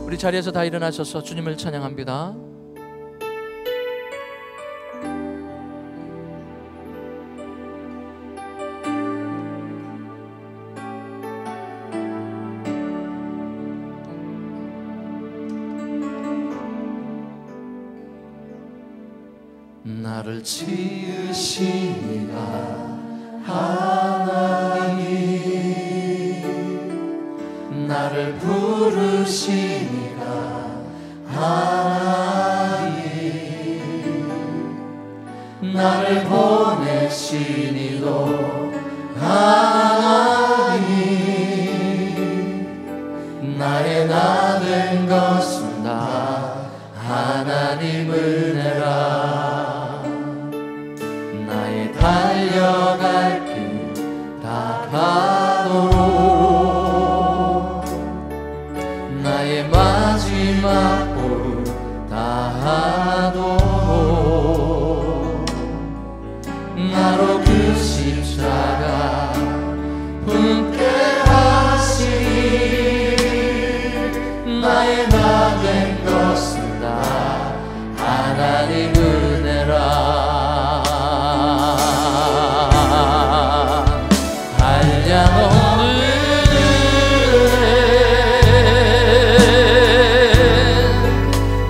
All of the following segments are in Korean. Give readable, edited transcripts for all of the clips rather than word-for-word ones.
우리 자리에서 다 일어나셔서 주님을 찬양합니다. 나를 지으시니가 하나님, 나를 부르시니가 하나님, 나를 보내시니도 하나님, 나의 나 된 것은 다 하나님 은혜라. 나의 달려갈 길 다 가도록, 나의 마지막 볼 다 하도록, 나로 그 십자가 품게 하시니 나의 나 된 것은 다 하나님 은혜라.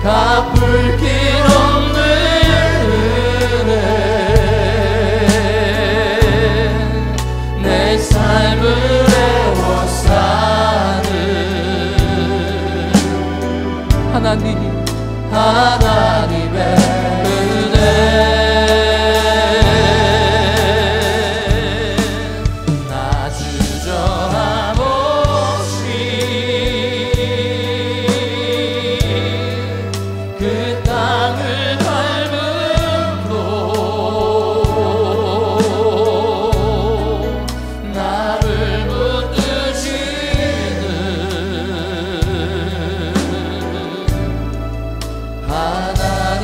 갚을 길 없는 은혜, 내 삶을 애워 사는 하나님의 은혜. 나 주저함 없이 그 땅을 밟음도 나를 붙드시는 하나님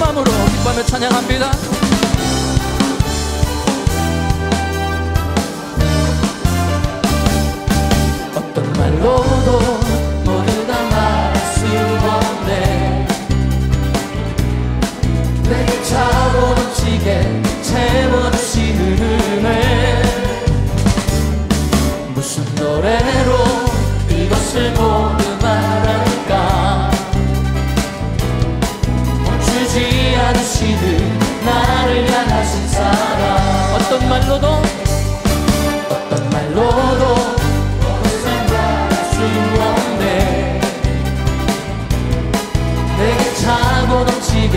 마음으로 기뻐하며 찬양합니다. 어떤 말로도 모두 다 말할 수 없네. 내게 차고 넘치게 채워주시는 은혜. 무슨 노래로 이것을 모두 말할까. 멈추지 않으시는 나를 향하신 사랑. 어떤 말로도 내게 차고 넘치게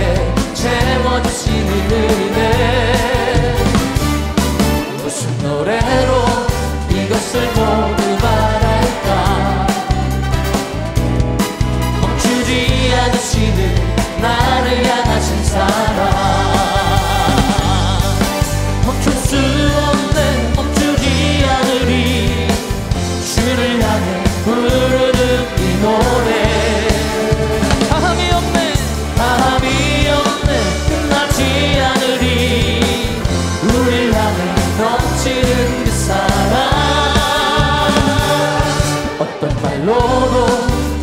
채워주시는 은혜. 무슨 노래로 이것을 모두 말할까. 멈추지 않으시는 나를 향하신 사랑. 멈출 수 없네. 멈추지 않으리. 주를 향해 부르는 이 노래. 다함이 없네. 다함이 없네. 끝나지 않으리. 우릴 향해 넘치는 그 사랑. 어떤 말로도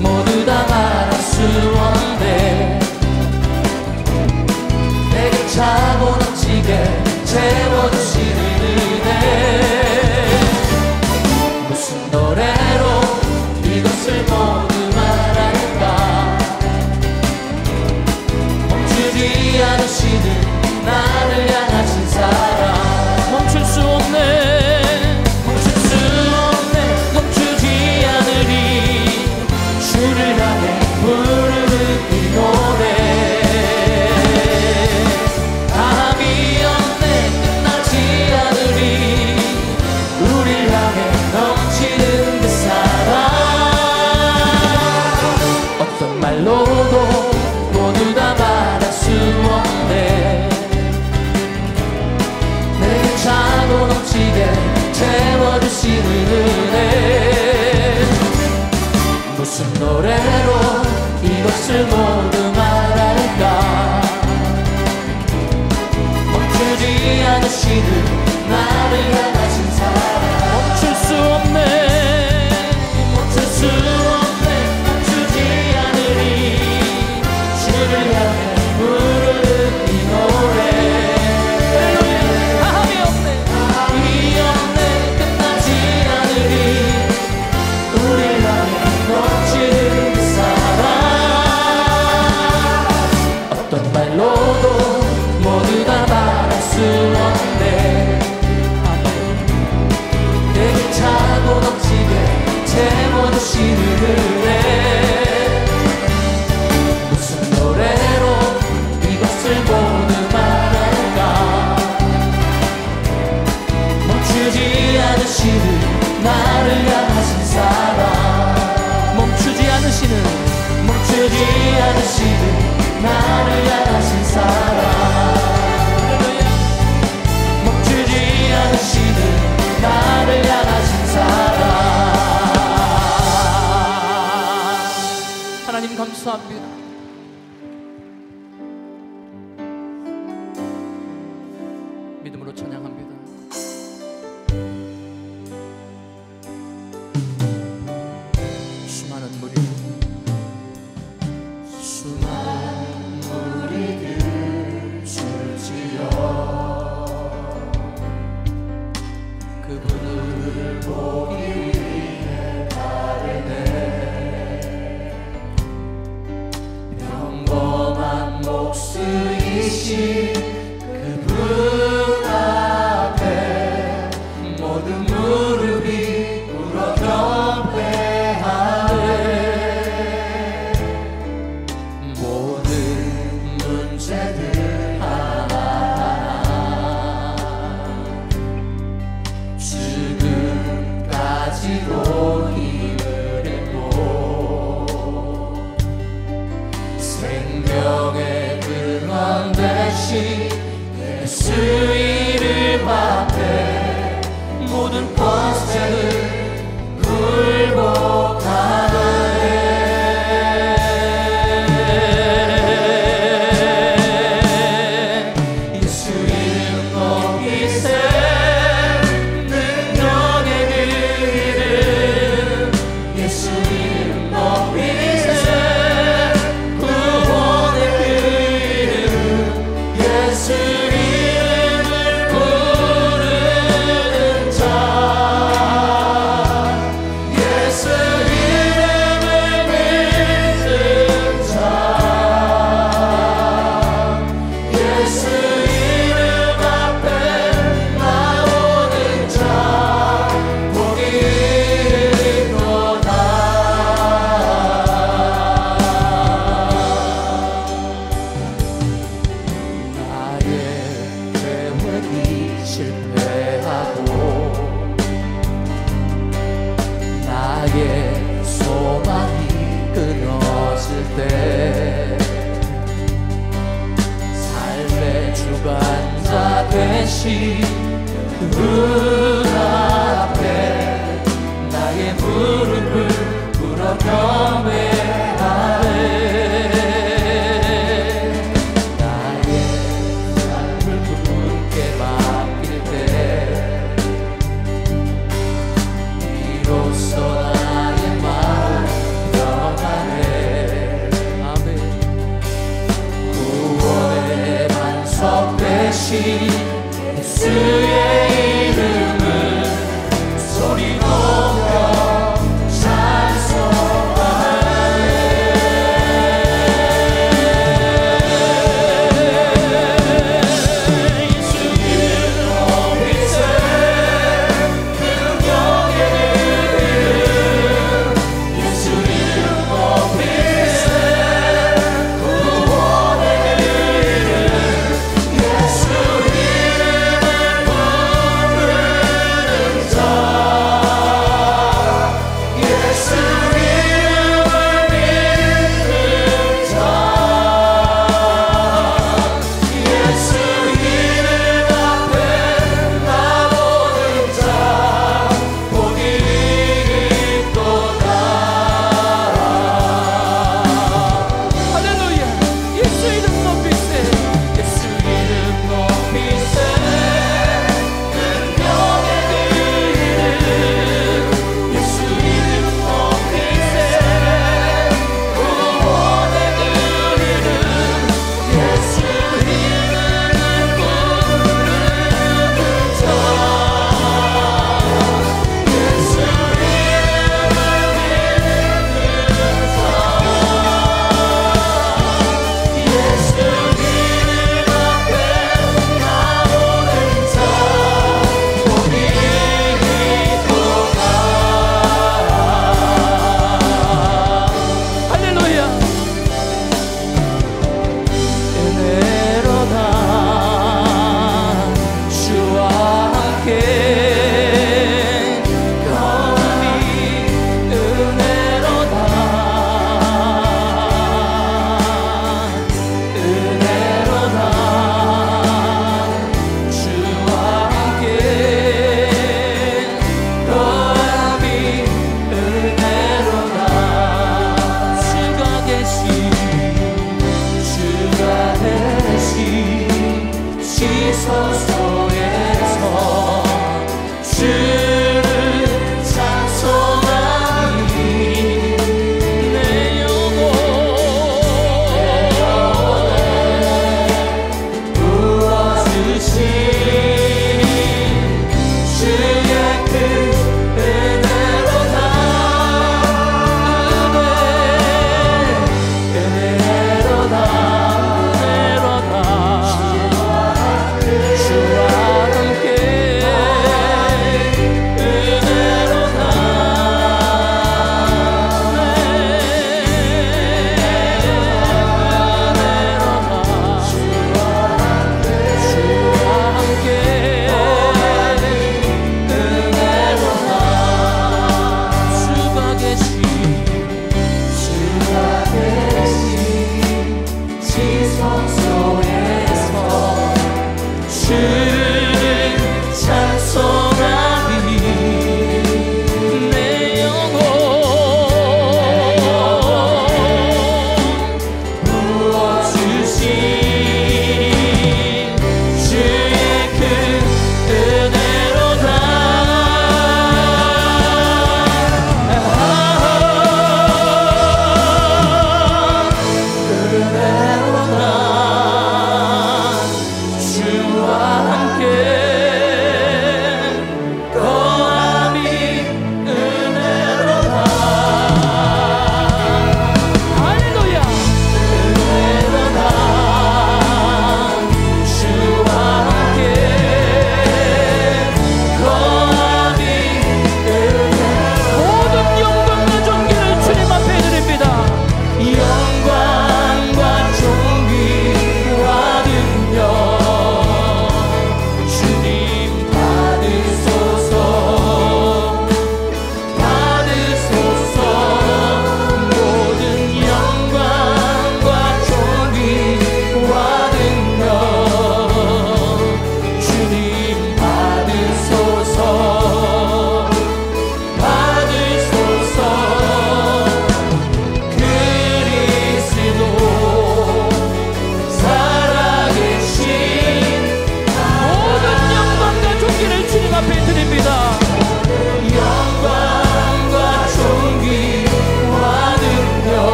모두 다 말할 수 없네. 내게 차고 넘치게 채워주시는 은혜. 무슨 노래로 이것을 모두 말할까. 멈추지 않으시는 나를 향하신 사랑. 멈출 수 없네. 멈출 수 없네. 멈추지 않으리. 주를 향해 부르는 이 노래. 다함이 없네. 끝나지 않으리. 우릴 향해 넘치는 그 사랑. 어떤 말로도 모두 다 말할 수 없네. 내게 차고 넘치게 채워주시는 은혜. 무슨 노래로 이것을 모두 말할까. 멈추지 않으시는 나를 향하신 사랑. 멈출 수 없네. 멈출 수 없네. 멈추지 않으리. 주를 향해 부르는 이 노래. 할렐루야. 다함이 없네. 다함이 없네. 끝나지 않으리. 우릴 향해 넘치는 그 사랑. 어떤 말로도 모두 다 말할 수 없네. 내게 차고 넘치게 채워주시는 은혜. 무슨 노래로 이것을 모두 말할까. 멈추지 않으시는 나를 향하신 사랑. 멈추지 않으시는 나를 향하신 사랑. 멈추지 않으시는 나를 향하신 사랑. 하나님 감사합니다. 믿음으로 찬양합니다. 수많은 무리들 줄지어 그분을 보기 위해 가르네. 평범한 목수이신 그분 앞에 모든 무릎이 꿇어 경배하네. 모든 문제들 하나하나 지금까지도 힘을 내고 생명의 근원 대신 되신 그분 앞에 나의 무릎을 꿇어 경배하네. 나의 삶을 그분께 맡길 때 비로소 나의 마음 변하네. 아멘. 구원의 반석 되신 예수의 이름을 소리 높여 찬송하네. 예수님 높이세 능력의 이름, 예수님 높이세 구원의 이름, 예수 이름을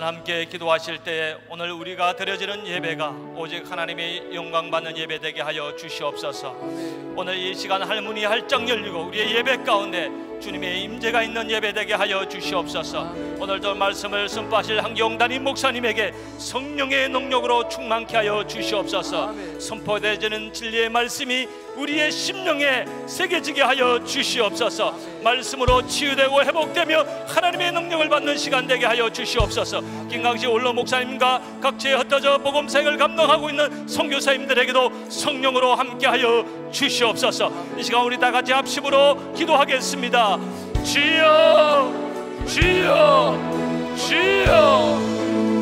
함께 기도하실 때 오늘 우리가 드려지는 예배가 오직 하나님의 영광 받는 예배 되게 하여 주시옵소서. 오늘 이 시간 할문이 활짝 열리고 우리의 예배 가운데 주님의 임재가 있는 예배 되게 하여 주시옵소서. 오늘도 말씀을 선포하실 한경단임 목사님에게 성령의 능력으로 충만케 하여 주시옵소서. 선포되어지는 진리의 말씀이 우리의 심령에 새겨지게 하여 주시옵소서. 말씀으로 치유되고 회복되며 하나님의 능력을 받는 시간 되게 하여 주시옵소서. 김강식 올로 목사님과 각지에 흩어져 복음사역을 감당하고 있는 선교사님들에게도 성령으로 함께하여 주시옵소서. 이 시간 우리 다 같이 합심으로 기도하겠습니다. 주여 주여 주여.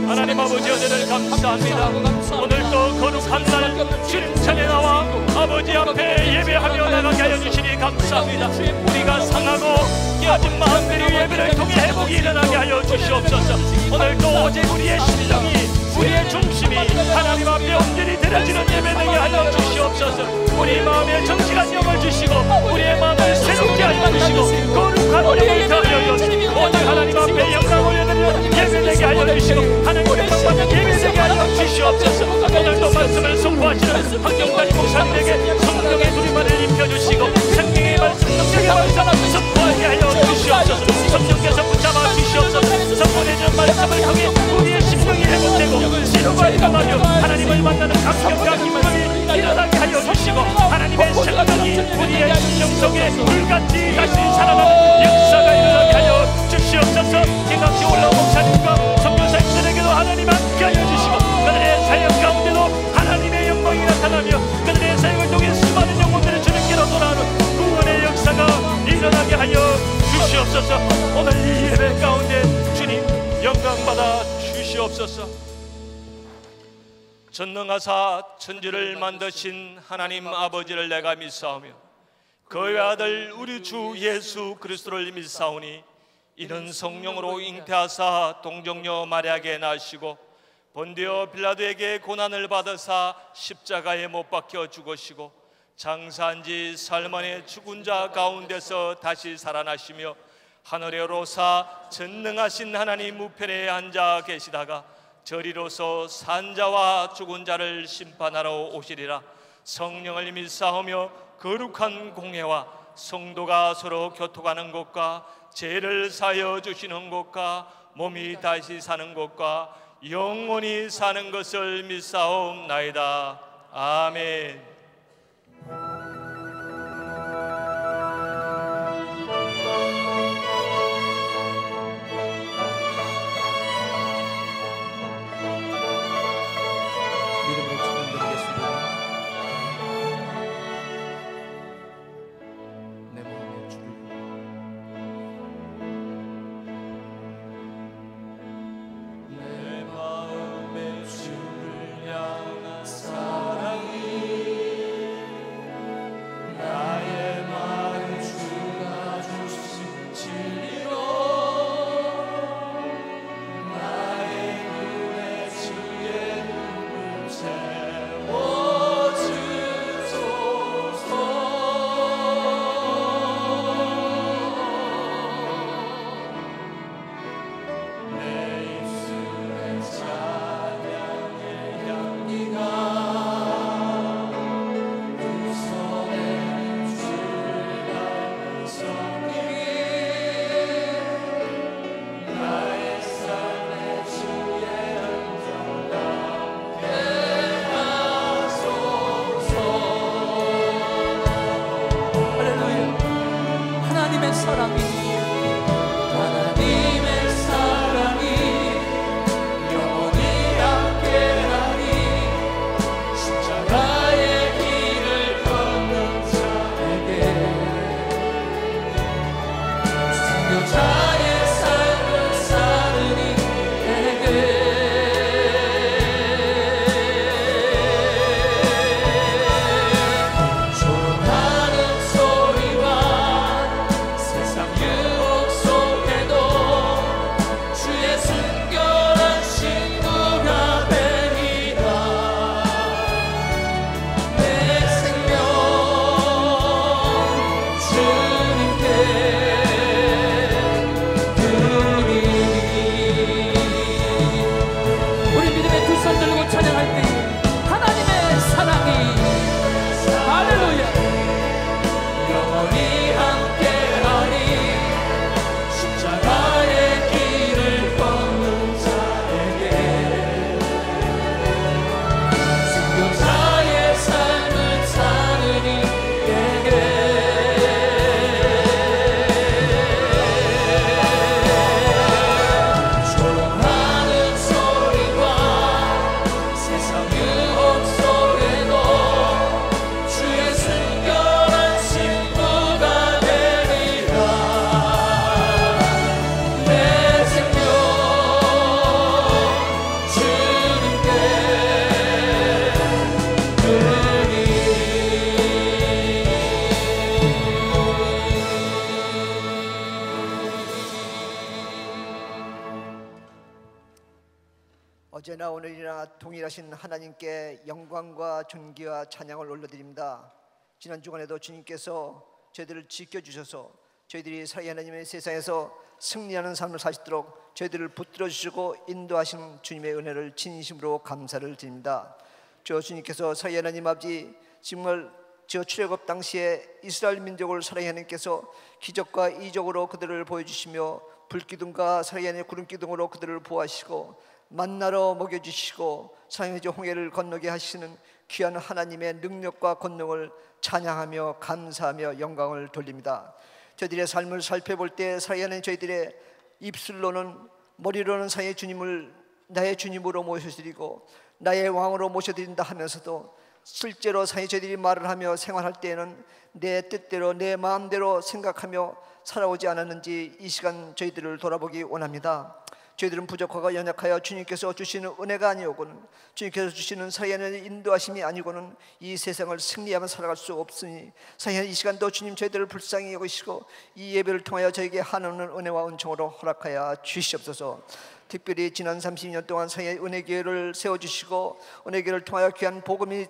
하나님 아버지 은혜를 감사합니다. 오늘도 거룩한 날 주님 전에 나와 아버지 앞에 예배하며 나가게 하여 주시니 감사합니다. 우리가 상하고 깨어진 마음들이 예배를 통해 회복이 일어나게 하여 주시옵소서. 오늘도 오직 우리의 심령이 우리의 중심이 하나님 앞에 온전히 드려지는 예배 되게 하여 주시옵소서. 우리 마음에 정직한 영을 주시고 우리의 마음을 새롭게 하여 주시고 거룩한 영을 더하여 주시고 오늘 하나님 앞에 영광 올려드리는 예배 되게 하여 주시고 하나님의 영광 예배 되게 하여 주시옵소서. 오늘도 말씀을 선포하시는 한경단임 목사님에게 성령의 두리만을 입혀주시고 생명의 말씀 능력의 말씀 선포하게 하여 주시옵소서. 성령께서 붙잡아 주시옵소서. 선포되는 말씀을 통해 우리의 심령이 회복되고 치료가 일어나며 하나님을 만나는 감격과 기쁨이 일어나게 하여 주시고 하나님의 생명이 우리의 심령 속에 불같이 다시 살아나는 역사가 일어나게 하여 주시옵소서. 김강식 올라온 목사님과 선교사님들에게도 하나님 함께 하여 주시고 그들의 사역 가운데도 하나님의 영광이 나타나며 그들의 사역을 통해 수많은 영혼들을 주님께로 돌아오는 구원의 역사가 일어나게 하여 주시옵소서. 오늘 이 예배 가운데 주님 영광받아 주시옵소서. 전능하사 천지를 만드신 하나님 아버지를 내가 믿사오며 그의 아들 우리 주 예수 그리스도를 믿사오니 이는 성령으로 잉태하사 동정녀 마리아에게 나시고 본디오 빌라도에게 고난을 받으사 십자가에 못 박혀 죽으시고 장사한 지 사흘 만에 죽은 자 가운데서 다시 살아나시며 하늘에 오르사 전능하신 하나님 우편에 앉아 계시다가 저리로서 산 자와 죽은 자를 심판하러 오시리라. 성령을 믿사오며 거룩한 공회와 성도가 서로 교통하는 것과 죄를 사하여 주시는 것과 몸이 다시 사는 것과 영원히 사는 것을 믿사옵나이다. 아멘. 어제나 오늘이나 동일하신 하나님께 영광과 존귀와 찬양을 올려드립니다. 지난 주간에도 주님께서 저희들을 지켜주셔서 저희들이 살아야 하나님의 세상에서 승리하는 삶을 사시도록 저희들을 붙들어 주시고 인도하신 주님의 은혜를 진심으로 감사를 드립니다. 주님께서 살아야 하나님 아버지, 정말 저 출애굽 당시에 이스라엘 민족을 살아야 하나님께서 기적과 이적으로 그들을 보여주시며 불기둥과 살아야 하나님의 구름기둥으로 그들을 보호하시고 만나로 먹여주시고 사형의 홍해를 건너게 하시는 귀한 하나님의 능력과 권능을 찬양하며 감사하며 영광을 돌립니다. 저희들의 삶을 살펴볼 때 사이에는 저희들의 입술로는, 머리로는 사이의 주님을 나의 주님으로 모셔드리고 나의 왕으로 모셔드린다 하면서도 실제로 사이 저희들이 말을 하며 생활할 때에는 내 뜻대로 내 마음대로 생각하며 살아오지 않았는지 이 시간 저희들을 돌아보기 원합니다. 저희들은 부족하고 연약하여 주님께서 주시는 은혜가 아니오고는, 주님께서 주시는 사이의 인도하심이 아니고는 이 세상을 승리하며 살아갈 수 없으니, 사이의 이 시간도 주님 저희들을 불쌍히 여기시고 이 예배를 통하여 저에게 한없는 은혜와 은총으로 허락하여 주시옵소서. 특별히 지난 30년 동안 사이의 은혜교회를 세워주시고 은혜교회를 통하여 귀한 복음이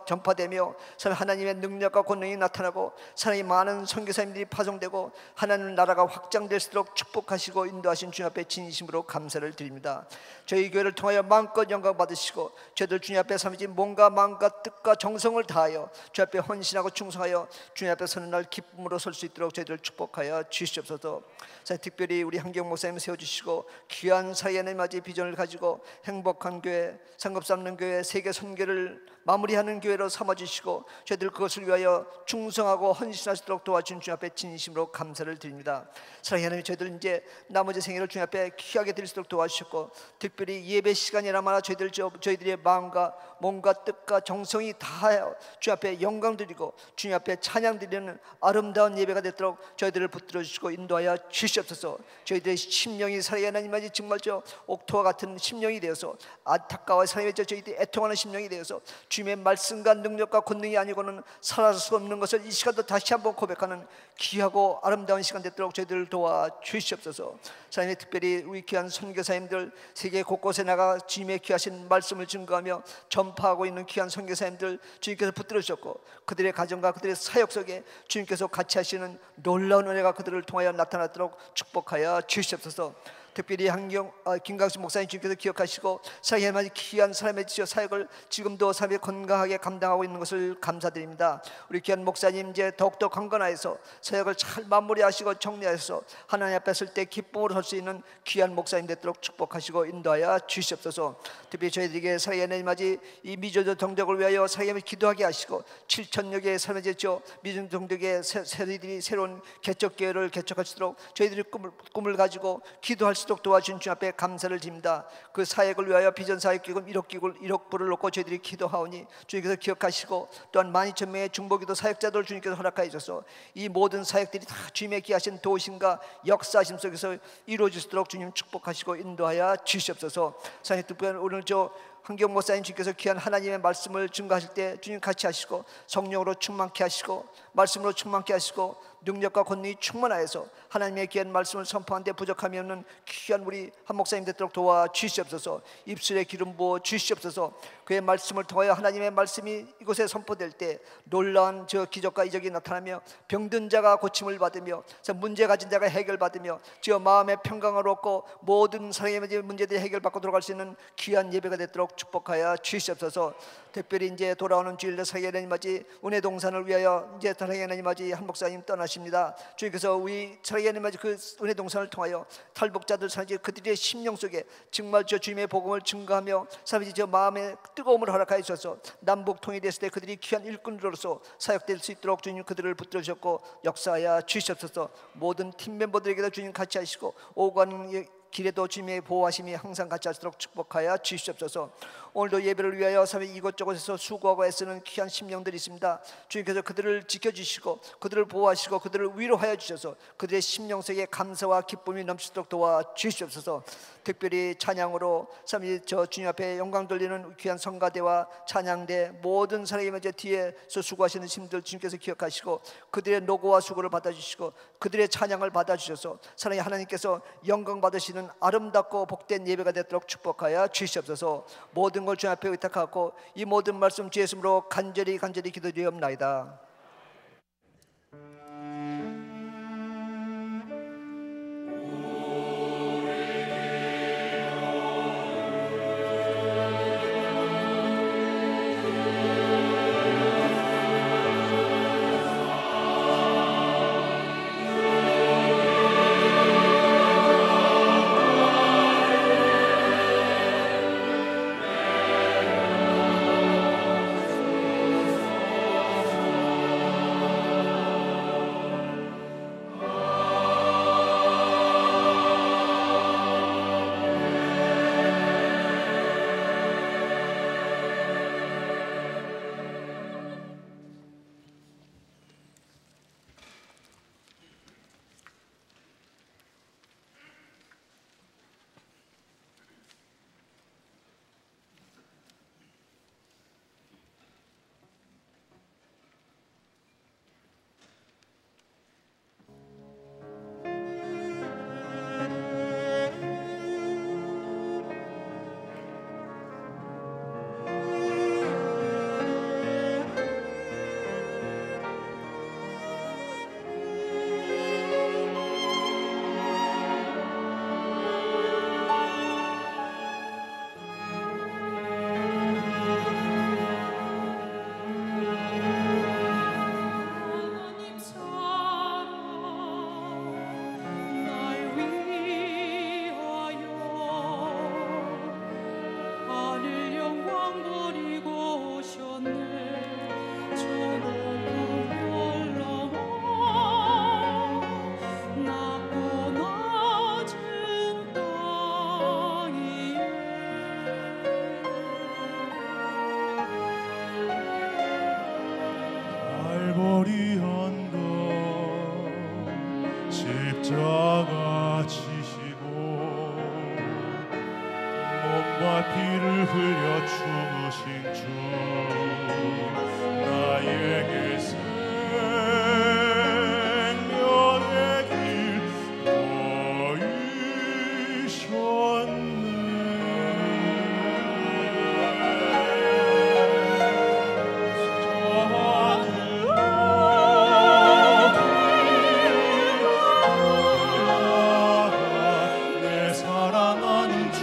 전파되며 하나님의 능력과 권능이 나타나고 사람이 많은 선교사님들이 파송되고 하나님 나라가 확장될수록 축복하시고 인도하신 주님 앞에 진심으로 감사를 드립니다. 저희 교회를 통하여 마음껏 영광 받으시고 저희들 주님 앞에 삼지 몸과 마음과 뜻과 정성을 다하여 주님 앞에 헌신하고 충성하여 주님 앞에 서는 날 기쁨으로 설 수 있도록 저희들 축복하여 주시옵소서. 특별히 우리 한경 목사님 세워주시고 귀한 사이에는 맞이 비전을 가지고 행복한 교회, 상급 삼는 교회, 세계 선교를 마무리하는 교회로 삼아주시고 저희들 그것을 위하여 충성하고 헌신하시도록 도와준 주님 앞에 진심으로 감사를 드립니다. 사랑하는 하나님, 저희들 이제 나머지 생애를 주님 앞에 귀하게 드릴 수 있도록 도와주셨고 특별히 예배 시간이라마나 저희들의 마음과 몸과 뜻과 정성이 다하여 주님 앞에 영광 드리고 주님 앞에 찬양 드리는 아름다운 예배가 되도록 저희들을 붙들어 주시고 인도하여 주시옵소서. 저희들의 심령이 사랑의 하나님만이 정말 옥토와 같은 심령이 되어서 안타까워 사랑의 저희들이 애통하는 심령이 되어서 주님의 말씀과 능력과 권능이 아니고는 살아갈 수 없는 것을 이 시간도 다시 한번 고백하는 귀하고 아름다운 시간 되도록 저희들을 도와 주시옵소서. 사랑의 특별히 우리 귀한 선교사님들 세계 곳곳에 나가 주님의 귀하신 말씀을 증거하며 전파하고 있는 귀한 선교사님들 주님께서 붙들어 주셨고 그들의 가정과 그들의 사역 속에 주님께서 같이 하시는 놀라운 은혜가 그들을 통하여 나타나도록 축복하여 주시옵소서. 특별히 김강수 목사님 주님께서 기억하시고 사회의 귀한 사람의 사역을 지금도 삶에 건강하게 감당하고 있는 것을 감사드립니다. 우리 귀한 목사님 이제 더욱더 강건하여서 사역을 잘 마무리하시고 정리하셔서 하나님 앞에 설 때 기쁨으로 설 수 있는 귀한 목사님 되도록 축복하시고 인도하여 주시옵소서. 특별히 저희들에게 사회의 하나님아지 이 미전도 동족을 위하여 사회에 기도하게 하시고 7,000여 개의 삶의 미전 동족의 세대들이 새로운 개척교회를 개척할 수 있도록 저희들이 꿈을 가지고 기도할 수 있도록 도와준 주님 앞에 감사를 드립니다. 그 사역을 위하여 비전사역기금 1억 불을 놓고 저희들이 기도하오니 주님께서 기억하시고 또한 12,000명의 중보기도 사역자들을 주님께서 허락하여 주셔서 이 모든 사역들이 다 주님의 귀하신 도우심과 역사하심 속에서 이루어지도록 주님 축복하시고 인도하여 주시옵소서. 사랑의 특별히 오늘 한경 목사님 주님께서 귀한 하나님의 말씀을 증거하실 때 주님 같이 하시고 성령으로 충만케 하시고 말씀으로 충만케 하시고 능력과 권능이 충만하여서 하나님의 귀한 말씀을 선포하는 데 부족함이 없는 귀한 우리 한 목사님 되도록 도와주시옵소서. 입술에 기름 부어 주시옵소서. 그의 말씀을 통하여 하나님의 말씀이 이곳에 선포될 때 놀라운 기적과 이적이 나타나며 병든 자가 고침을 받으며 문제 가진 자가 해결받으며 마음의 평강을 얻고 모든 사랑의 문제들이 해결받고 돌아갈 수 있는 귀한 예배가 되도록 축복하여 주시옵소서. 특별히 이제 돌아오는 주일날 사랑의 하나님아지 은혜 동산을 위하여 이제 사랑의 하나님아지 한 목사님 떠나십니다. 주님께서 우리 사랑의 하나님아지 그 은혜 동산을 통하여 탈북자들 사랑의 그들의 심령 속에 정말 주님의 복음을 증거하며 사랑의 마음의 뜨거움을 허락하여 주셔서 남북 통일됐을 때 그들이 귀한 일꾼으로서 사역될 수 있도록 주님 그들을 붙들어 주셨고 역사하여 주시옵소서. 모든 팀 멤버들에게도 주님 같이 하시고 오가는 길에도 주님의 보호하심이 항상 같이 하시도록 축복하여 주시옵소서. 오늘도 예배를 위하여 이곳저곳에서 수고하고 애쓰는 귀한 심령들이 있습니다. 주님께서 그들을 지켜주시고 그들을 보호하시고 그들을 위로하여 주셔서 그들의 심령 속에 감사와 기쁨이 넘치도록 도와주시옵소서. 특별히 찬양으로 주님 앞에 영광 돌리는 귀한 성가대와 찬양대 모든 사람의 뒤에서 수고하시는 신들 주님께서 기억하시고 그들의 노고와 수고를 받아주시고 그들의 찬양을 받아주셔서 사랑의 하나님께서 영광 받으시는 넘치는 아름답고 복된 예배가 되도록 축복하여 주시옵소서. 모든 걸 주 앞에 의탁하고 이 모든 말씀 주 예수님으로 간절히 기도드리옵나이다. 십자가 지시고 몸과 피를 흘려 죽으신 주 나에게 생명의 길 보이셨네. 주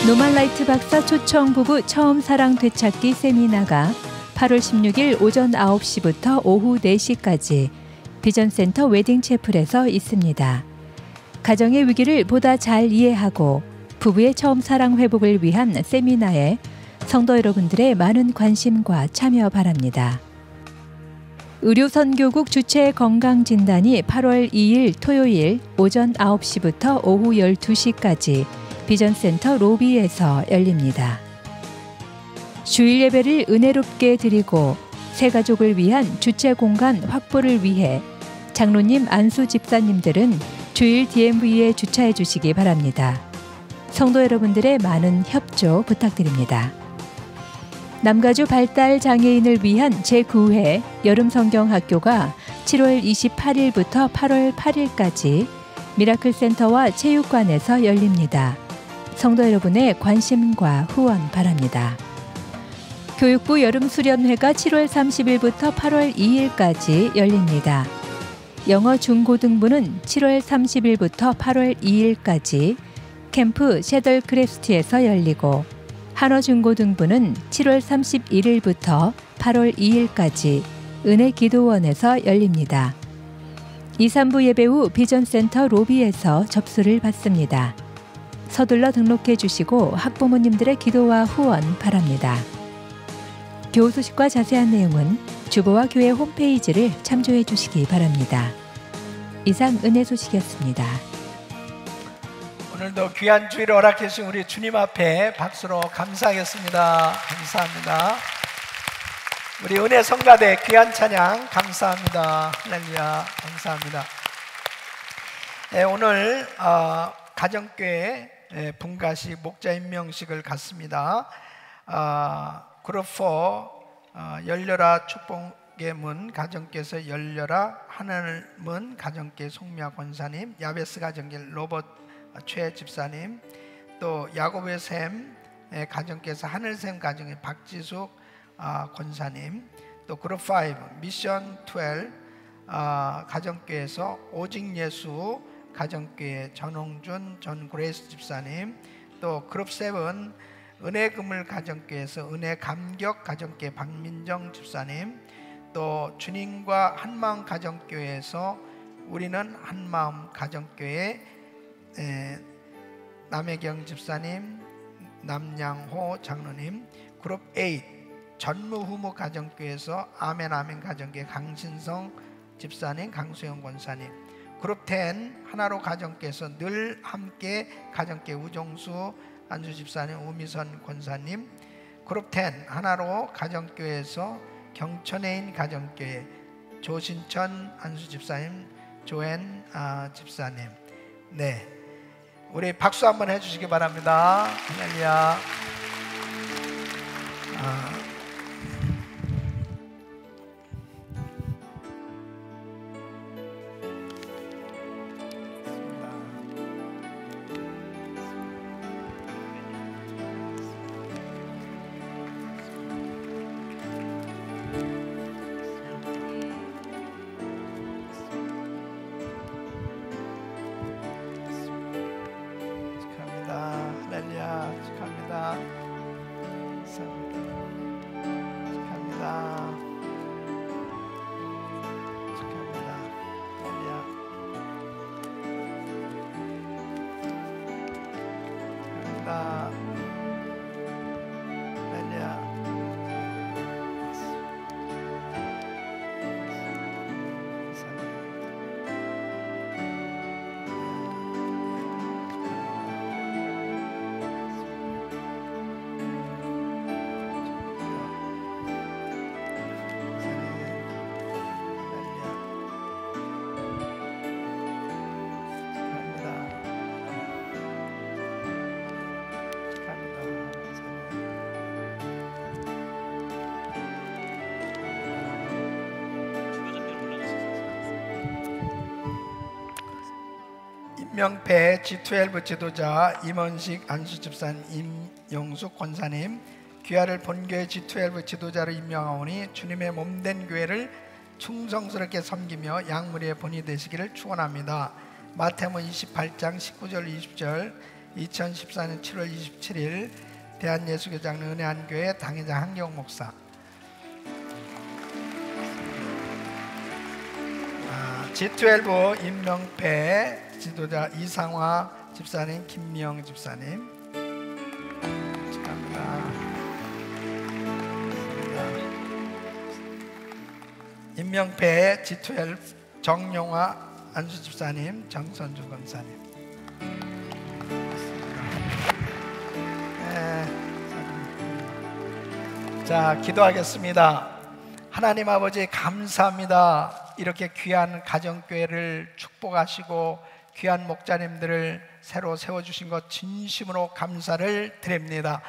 노말라이트 박사 초청 부부 처음 사랑 되찾기 세미나가 8월 16일 오전 9시부터 오후 4시까지 비전센터 웨딩채플에서 있습니다. 가정의 위기를 보다 잘 이해하고 부부의 처음 사랑 회복을 위한 세미나에 성도 여러분들의 많은 관심과 참여 바랍니다. 의료선교국 주최 건강진단이 8월 2일 토요일 오전 9시부터 오후 12시까지 비전센터 로비에서 열립니다. 주일 예배를 은혜롭게 드리고 새 가족을 위한 주체 공간 확보를 위해 장로님 안수 집사님들은 주일 DMV에 주차해 주시기 바랍니다. 성도 여러분들의 많은 협조 부탁드립니다. 남가주 발달 장애인을 위한 제9회 여름성경학교가 7월 28일부터 8월 8일까지 미라클센터와 체육관에서 열립니다. 성도 여러분의 관심과 후원 바랍니다. 교육부 여름수련회가 7월 30일부터 8월 2일까지 열립니다. 영어 중고등부는 7월 30일부터 8월 2일까지 캠프 셰덜크래스트에서 열리고 한어 중고등부는 7월 31일부터 8월 2일까지 은혜기도원에서 열립니다. 2, 3부 예배 후 비전센터 로비에서 접수를 받습니다. 서둘러 등록해 주시고 학부모님들의 기도와 후원 바랍니다. 교우 소식과 자세한 내용은 주보와 교회 홈페이지를 참조해 주시기 바랍니다. 이상 은혜 소식이었습니다. 오늘도 귀한 주일을 허락해 주신 우리 주님 앞에 박수로 감사하겠습니다. 감사합니다. 우리 은혜 성가대 귀한 찬양 감사합니다. 할렐루야 감사합니다. 오늘 가정교회 분가식 목자 임명식을 갖습니다. 그룹 4 열려라 축복의 문 가정교회에서 열려라 하나님의 문 가정교회 송미아 권사님, 야베스 가정교회 로봇 최 집사님, 또 야곱의 샘 가정교회에서 하늘샘 가정교회 박지숙 권사님, 또 그룹 5 미션 12 가정교회에서 오직 예수 가정교회 전홍준 전 그레이스 집사님, 또 그룹 7 은혜 그물 가정교회에서 은혜 감격 가정교회 박민정 집사님, 또 주님과 한마음 가정교회에서 우리는 한마음 가정교회 남혜경 집사님, 남양호 장로님, 그룹 8 전무후무 가정교회에서 아멘 아멘 가정교회 강신성 집사님, 강수영 권사님, 그룹 10 하나로 가정교회에서 늘 함께 가정교회 우종수 안수 집사님, 우미선 권사님, 그룹 10 하나로 가정교회에서 경천에인 가정교회 조신천 안수 집사님, 조엔 집사님. 네, 우리 박수 한번 해주시기 바랍니다. 할렐루야. 명패 G12 지도자 임원식 안수집사님, 임영숙 권사님, 귀하를 본교회 G12 지도자로 임명하오니 주님의 몸된 교회를 충성스럽게 섬기며 양무리의 본이 되시기를 축원합니다. 마태복음 28장 19절 20절 2014년 7월 27일 대한예수교장 은혜한교회 당회장 한경 목사. G12 임명패 지도자 이상화 집사님, 김미영 집사님. 축하합니다. 임명패 G12 정용화 안수 집사님, 정선주 권사님. 자, 기도하겠습니다. 하나님 아버지 감사합니다. 이렇게 귀한 가정교회를 축복하시고 귀한 목자님들을 새로 세워주신 것 진심으로 감사를 드립니다.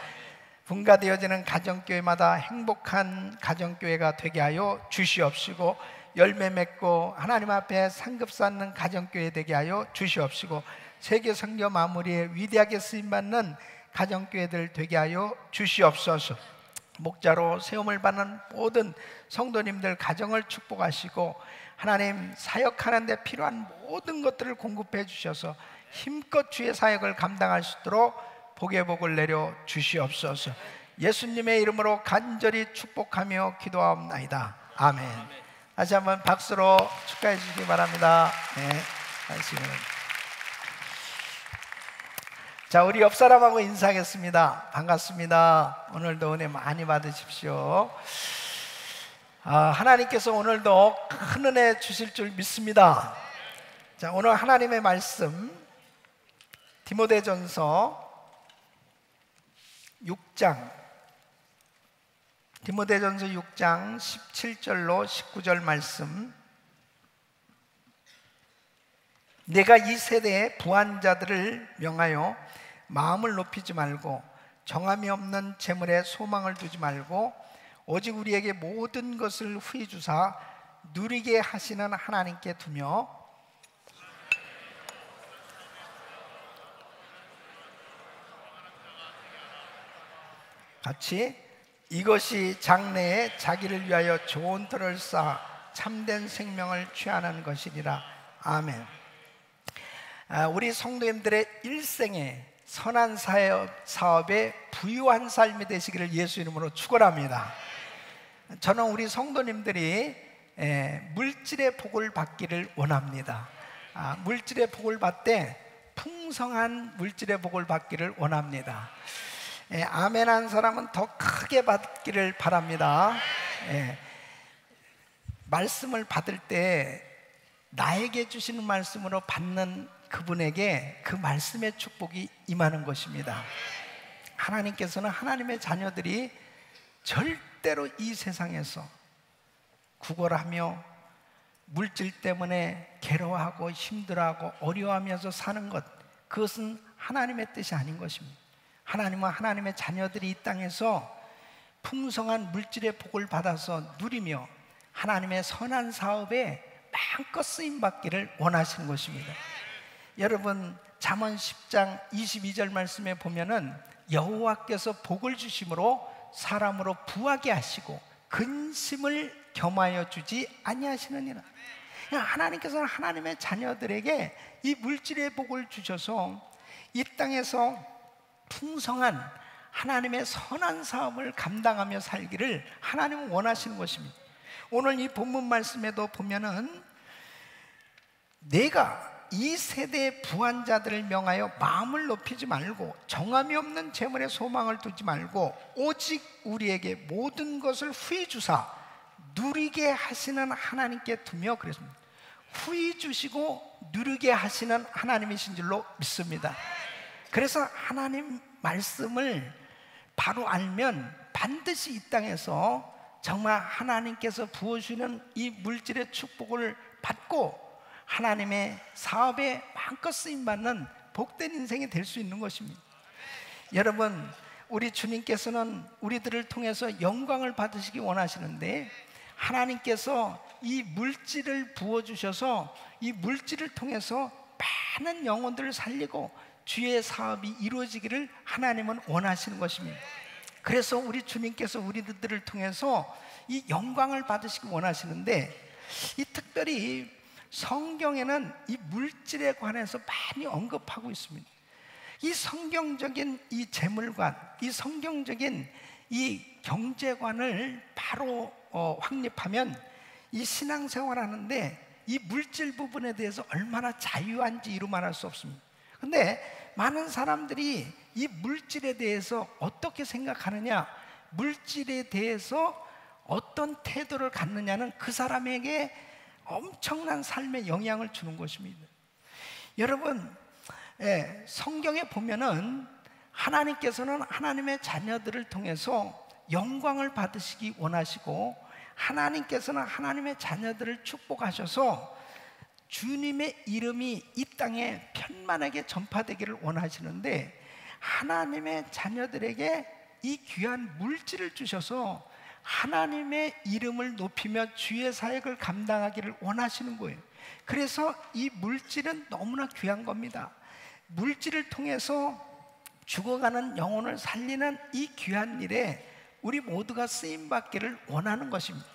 분가되어지는 가정교회마다 행복한 가정교회가 되게 하여 주시옵시고, 열매 맺고 하나님 앞에 상급 쌓는 가정교회 되게 하여 주시옵시고, 세계 선교 마무리에 위대하게 쓰임받는 가정교회들 되게 하여 주시옵소서. 목자로 세움을 받는 모든 성도님들 가정을 축복하시고, 하나님 사역하는 데 필요한 모든 것들을 공급해 주셔서 힘껏 주의 사역을 감당할 수 있도록 복의 복을 내려 주시옵소서. 예수님의 이름으로 간절히 축복하며 기도하옵나이다. 아멘. 다시 한번 박수로 축하해 주시기 바랍니다. 네, 자, 우리 옆 사람하고 인사하겠습니다. 반갑습니다. 오늘도 은혜 많이 받으십시오. 하나님께서 오늘도 큰 은혜 주실 줄 믿습니다. 자, 오늘 하나님의 말씀 디모데전서 6장 17절로 19절 말씀. 내가 이 세대의 부한자들을 명하여 마음을 높이지 말고 정함이 없는 재물에 소망을 두지 말고 오직 우리에게 모든 것을 후히 주사 누리게 하시는 하나님께 두며 같이 이것이 장래에 자기를 위하여 좋은 터를 쌓아 참된 생명을 취하는 것이리라. 아멘. 우리 성도님들의 일생에 선한 사업에 부유한 삶이 되시기를 예수 이름으로 축원합니다. 저는 우리 성도님들이 물질의 복을 받기를 원합니다. 물질의 복을 받되 풍성한 물질의 복을 받기를 원합니다. 아멘 한 사람은 더 크게 받기를 바랍니다. 말씀을 받을 때 나에게 주시는 말씀으로 받는 그분에게 그 말씀의 축복이 임하는 것입니다. 하나님께서는 하나님의 자녀들이 절대로 이 세상에서 구걸하며 물질 때문에 괴로워하고 힘들어하고 어려워하면서 사는 것, 그것은 하나님의 뜻이 아닌 것입니다. 하나님은 하나님의 자녀들이 이 땅에서 풍성한 물질의 복을 받아서 누리며 하나님의 선한 사업에 마음껏 쓰임받기를 원하시는 것입니다. 여러분, 잠언 10장 22절 말씀에 보면은 여호와께서 복을 주심으로 사람으로 부하게 하시고 근심을 겸하여 주지 아니하시느니라. 하나님께서는 하나님의 자녀들에게 이 물질의 복을 주셔서 이 땅에서 풍성한 하나님의 선한 사업을 감당하며 살기를 하나님은 원하시는 것입니다. 오늘 이 본문 말씀에도 보면은 내가 이 세대의 부한 자들을 명하여 마음을 높이지 말고 정함이 없는 재물에 소망을 두지 말고 오직 우리에게 모든 것을 후히 주사 누리게 하시는 하나님께 두며 그랬습니다. 후히 주시고 누리게 하시는 하나님이신 줄로 믿습니다. 그래서 하나님 말씀을 바로 알면 반드시 이 땅에서 정말 하나님께서 부어주시는 이 물질의 축복을 받고 하나님의 사업에 마음껏 쓰임받는 복된 인생이 될 수 있는 것입니다. 여러분, 우리 주님께서는 우리들을 통해서 영광을 받으시기 원하시는데 하나님께서 이 물질을 부어주셔서 이 물질을 통해서 많은 영혼들을 살리고 주의 사업이 이루어지기를 하나님은 원하시는 것입니다. 그래서 우리 주님께서 우리들을 통해서 이 영광을 받으시기 원하시는데 이 특별히 성경에는 이 물질에 관해서 많이 언급하고 있습니다. 이 성경적인 이 재물관, 이 성경적인 이 경제관을 바로 확립하면 이 신앙생활 하는데 이 물질 부분에 대해서 얼마나 자유한지 이루 말할 수 없습니다. 근데 많은 사람들이 이 물질에 대해서 어떻게 생각하느냐, 물질에 대해서 어떤 태도를 갖느냐는 그 사람에게 엄청난 삶에 영향을 주는 것입니다. 여러분, 성경에 보면은 하나님께서는 하나님의 자녀들을 통해서 영광을 받으시기 원하시고, 하나님께서는 하나님의 자녀들을 축복하셔서 주님의 이름이 이 땅에 편만하게 전파되기를 원하시는데, 하나님의 자녀들에게 이 귀한 물질을 주셔서 하나님의 이름을 높이며 주의 사역을 감당하기를 원하시는 거예요. 그래서 이 물질은 너무나 귀한 겁니다. 물질을 통해서 죽어가는 영혼을 살리는 이 귀한 일에 우리 모두가 쓰임받기를 원하는 것입니다.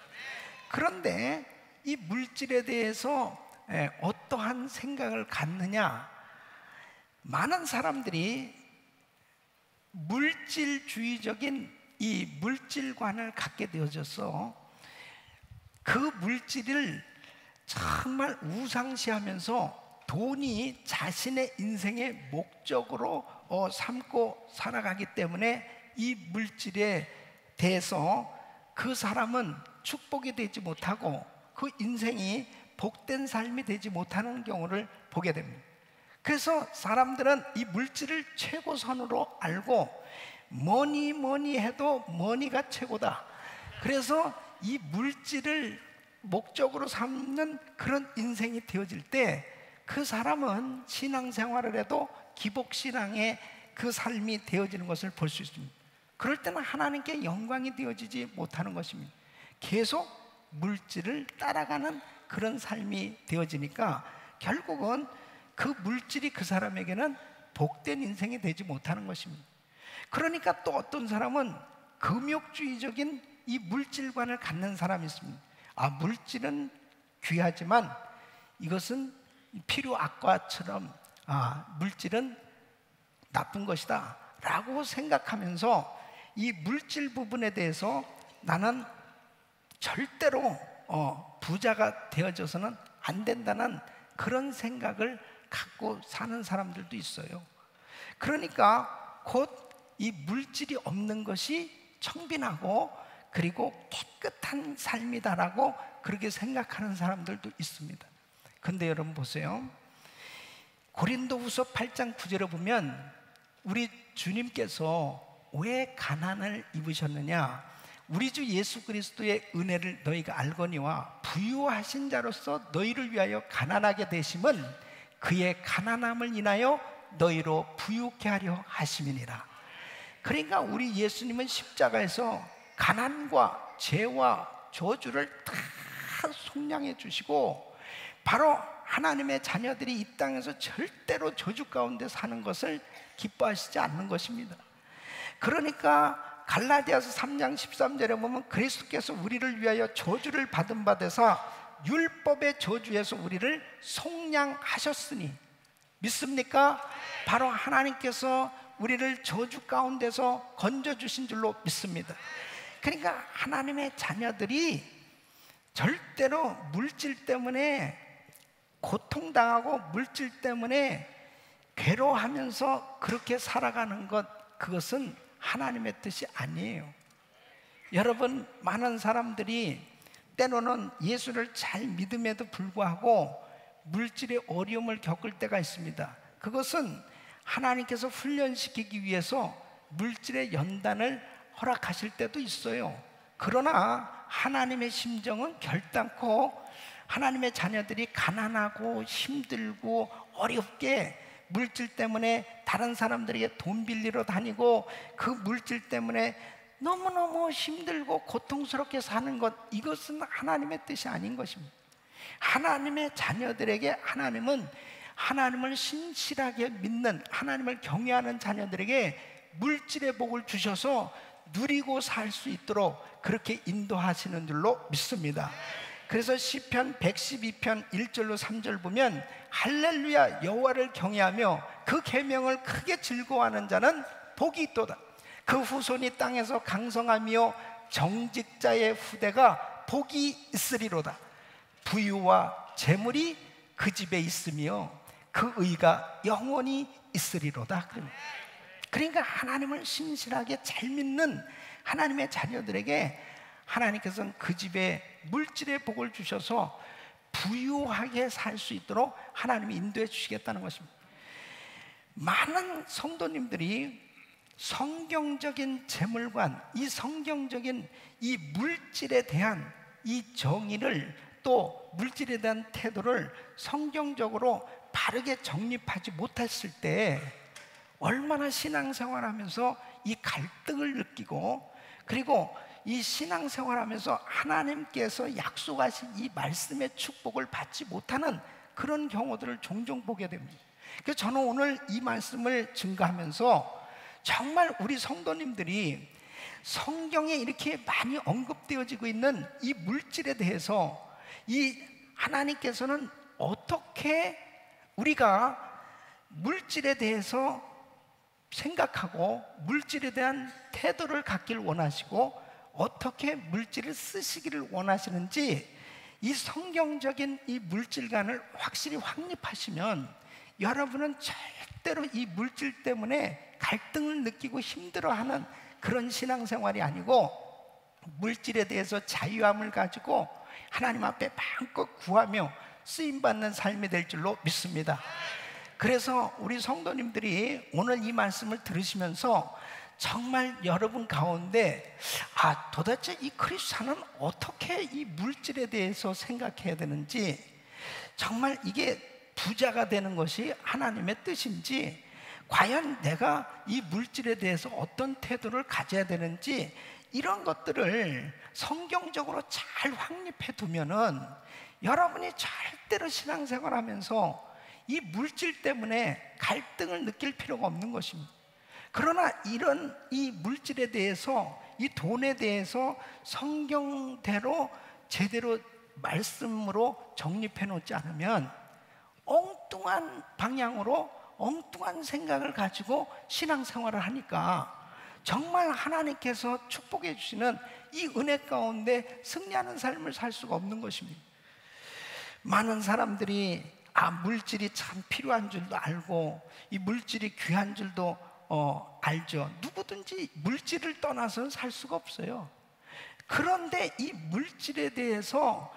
그런데 이 물질에 대해서 어떠한 생각을 갖느냐, 많은 사람들이 물질주의적인 이 물질관을 갖게 되어져서 그 물질을 정말 우상시하면서 돈이 자신의 인생의 목적으로 삼고 살아가기 때문에 이 물질에 대해서 그 사람은 축복이 되지 못하고 그 인생이 복된 삶이 되지 못하는 경우를 보게 됩니다. 그래서 사람들은 이 물질을 최고선으로 알고 뭐니 해도 머니가 최고다. 그래서 이 물질을 목적으로 삼는 그런 인생이 되어질 때 그 사람은 신앙생활을 해도 기복신앙의 그 삶이 되어지는 것을 볼 수 있습니다. 그럴 때는 하나님께 영광이 되어지지 못하는 것입니다. 계속 물질을 따라가는 그런 삶이 되어지니까 결국은 그 물질이 그 사람에게는 복된 인생이 되지 못하는 것입니다. 그러니까 또 어떤 사람은 금욕주의적인 이 물질관을 갖는 사람이 있습니다. 물질은 귀하지만 이것은 필요악과처럼 물질은 나쁜 것이다 라고 생각하면서 이 물질 부분에 대해서 나는 절대로 부자가 되어져서는 안 된다는 그런 생각을 갖고 사는 사람들도 있어요. 그러니까 곧 이 물질이 없는 것이 청빈하고 그리고 깨끗한 삶이다라고 그렇게 생각하는 사람들도 있습니다. 근데 여러분 보세요. 고린도후서 8장 9절에 보면 우리 주님께서 왜 가난을 입으셨느냐, 우리 주 예수 그리스도의 은혜를 너희가 알거니와 부유하신 자로서 너희를 위하여 가난하게 되심은 그의 가난함을 인하여 너희로 부유케 하려 하심이니라. 그러니까 우리 예수님은 십자가에서 가난과 죄와 저주를 다 속량해 주시고 바로 하나님의 자녀들이 이 땅에서 절대로 저주 가운데 사는 것을 기뻐하시지 않는 것입니다. 그러니까 갈라디아서 3장 13절에 보면 그리스도께서 우리를 위하여 저주를 받은 바 되사 율법의 저주에서 우리를 속량하셨으니, 믿습니까? 바로 하나님께서 우리를 저주 가운데서 건져주신 줄로 믿습니다. 그러니까 하나님의 자녀들이 절대로 물질 때문에 고통당하고 물질 때문에 괴로워하면서 그렇게 살아가는 것, 그것은 하나님의 뜻이 아니에요. 여러분, 많은 사람들이 때로는 예수를 잘 믿음에도 불구하고 물질의 어려움을 겪을 때가 있습니다. 그것은 하나님께서 훈련시키기 위해서 물질의 연단을 허락하실 때도 있어요. 그러나 하나님의 심정은 결단코 하나님의 자녀들이 가난하고 힘들고 어렵게 물질 때문에 다른 사람들에게 돈 빌리러 다니고 그 물질 때문에 너무너무 힘들고 고통스럽게 사는 것, 이것은 하나님의 뜻이 아닌 것입니다. 하나님의 자녀들에게 하나님은 하나님을 신실하게 믿는, 하나님을 경외하는 자녀들에게 물질의 복을 주셔서 누리고 살 수 있도록 그렇게 인도하시는 줄로 믿습니다. 그래서 시편 112편 1절로 3절 보면 할렐루야 여호와를 경외하며 그 계명을 크게 즐거워하는 자는 복이 있도다. 그 후손이 땅에서 강성하며 정직자의 후대가 복이 있으리로다. 부유와 재물이 그 집에 있으며 그 의가 영원히 있으리로다. 그러니까 하나님을 신실하게 잘 믿는 하나님의 자녀들에게 하나님께서는 그 집에 물질의 복을 주셔서 부유하게 살 수 있도록 하나님이 인도해 주시겠다는 것입니다. 많은 성도님들이 성경적인 재물관, 이 성경적인 이 물질에 대한 이 정의를, 또 물질에 대한 태도를 성경적으로 바르게 정립하지 못했을 때 얼마나 신앙생활하면서 이 갈등을 느끼고, 그리고 이 신앙생활하면서 하나님께서 약속하신 이 말씀의 축복을 받지 못하는 그런 경우들을 종종 보게 됩니다. 그래서 저는 오늘 이 말씀을 증거하면서 정말 우리 성도님들이 성경에 이렇게 많이 언급되어지고 있는 이 물질에 대해서 이 하나님께서는 어떻게 우리가 물질에 대해서 생각하고 물질에 대한 태도를 갖기를 원하시고 어떻게 물질을 쓰시기를 원하시는지, 이 성경적인 이 물질관을 확실히 확립하시면 여러분은 절대로 이 물질 때문에 갈등을 느끼고 힘들어하는 그런 신앙생활이 아니고 물질에 대해서 자유함을 가지고 하나님 앞에 마음껏 구하며 쓰임받는 삶이 될 줄로 믿습니다. 그래서 우리 성도님들이 오늘 이 말씀을 들으시면서 정말 여러분 가운데 도대체 이 크리스찬은 어떻게 이 물질에 대해서 생각해야 되는지, 정말 이게 부자가 되는 것이 하나님의 뜻인지, 과연 내가 이 물질에 대해서 어떤 태도를 가져야 되는지, 이런 것들을 성경적으로 잘 확립해 두면은 여러분이 절대로 신앙생활하면서 이 물질 때문에 갈등을 느낄 필요가 없는 것입니다. 그러나 이런 이 물질에 대해서, 이 돈에 대해서 성경대로 제대로 말씀으로 정립해 놓지 않으면 엉뚱한 방향으로 엉뚱한 생각을 가지고 신앙생활을 하니까 정말 하나님께서 축복해 주시는 이 은혜 가운데 승리하는 삶을 살 수가 없는 것입니다. 많은 사람들이 물질이 참 필요한 줄도 알고 이 물질이 귀한 줄도 알죠. 누구든지 물질을 떠나서는 살 수가 없어요. 그런데 이 물질에 대해서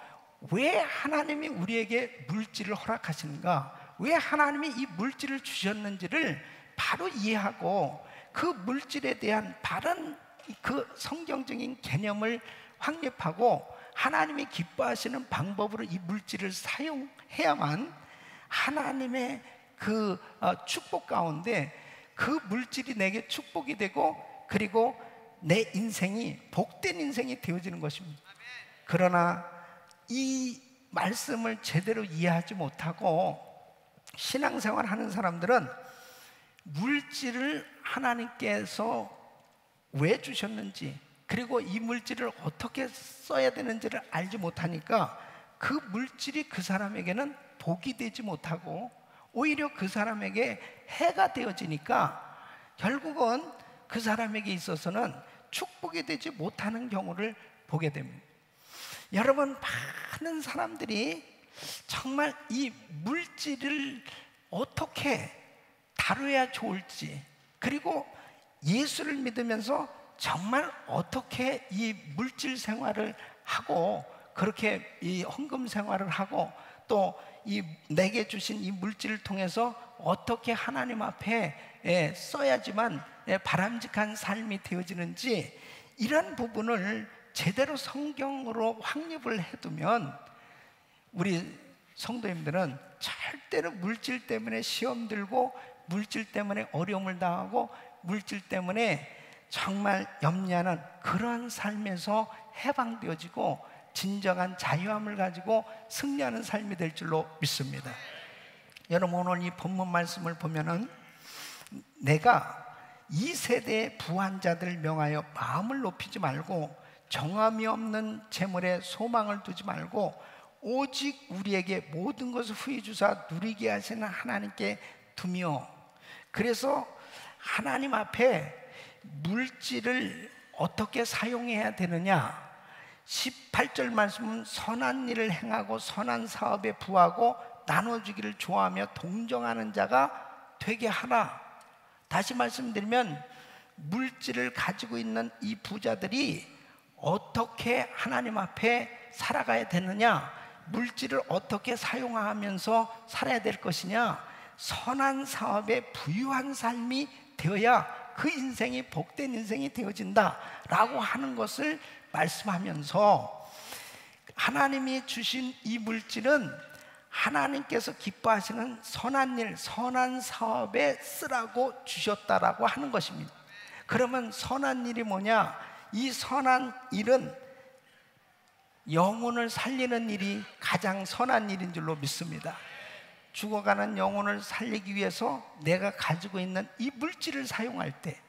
왜 하나님이 우리에게 물질을 허락하시는가, 왜 하나님이 이 물질을 주셨는지를 바로 이해하고 그 물질에 대한 바른 그 성경적인 개념을 확립하고 하나님이 기뻐하시는 방법으로 이 물질을 사용해야만 하나님의 그 축복 가운데 그 물질이 내게 축복이 되고, 그리고 내 인생이 복된 인생이 되어지는 것입니다. 그러나 이 말씀을 제대로 이해하지 못하고 신앙생활 하는 사람들은 물질을 하나님께서 왜 주셨는지, 그리고 이 물질을 어떻게 써야 되는지를 알지 못하니까 그 물질이 그 사람에게는 복이 되지 못하고 오히려 그 사람에게 해가 되어지니까 결국은 그 사람에게 있어서는 축복이 되지 못하는 경우를 보게 됩니다. 여러분, 많은 사람들이 정말 이 물질을 어떻게 다뤄야 좋을지, 그리고 예수를 믿으면서 정말 어떻게 이 물질 생활을 하고 그렇게 이 헌금 생활을 하고 또 이 내게 주신 이 물질을 통해서 어떻게 하나님 앞에 써야지만 바람직한 삶이 되어지는지, 이런 부분을 제대로 성경으로 확립을 해두면 우리 성도님들은 절대로 물질 때문에 시험 들고 물질 때문에 어려움을 당하고 물질 때문에 정말 염려하는 그러한 삶에서 해방되어지고 진정한 자유함을 가지고 승리하는 삶이 될 줄로 믿습니다. 여러분, 오늘 이 본문 말씀을 보면은 내가 이 세대의 부한 자들 명하여 마음을 높이지 말고 정함이 없는 재물에 소망을 두지 말고 오직 우리에게 모든 것을 후히 주사 누리게 하시는 하나님께 두며, 그래서 하나님 앞에 물질을 어떻게 사용해야 되느냐, 18절 말씀은 선한 일을 행하고 선한 사업에 부하고 나눠주기를 좋아하며 동정하는 자가 되게 하라. 다시 말씀드리면 물질을 가지고 있는 이 부자들이 어떻게 하나님 앞에 살아가야 되느냐, 물질을 어떻게 사용하면서 살아야 될 것이냐, 선한 사업에 부유한 삶이 되어야 그 인생이 복된 인생이 되어진다 라고 하는 것을 말씀하면서, 하나님이 주신 이 물질은 하나님께서 기뻐하시는 선한 일, 선한 사업에 쓰라고 주셨다라고 하는 것입니다. 그러면 선한 일이 뭐냐? 이 선한 일은 영혼을 살리는 일이 가장 선한 일인 줄로 믿습니다. 죽어가는 영혼을 살리기 위해서 내가 가지고 있는 이 물질을 사용할 때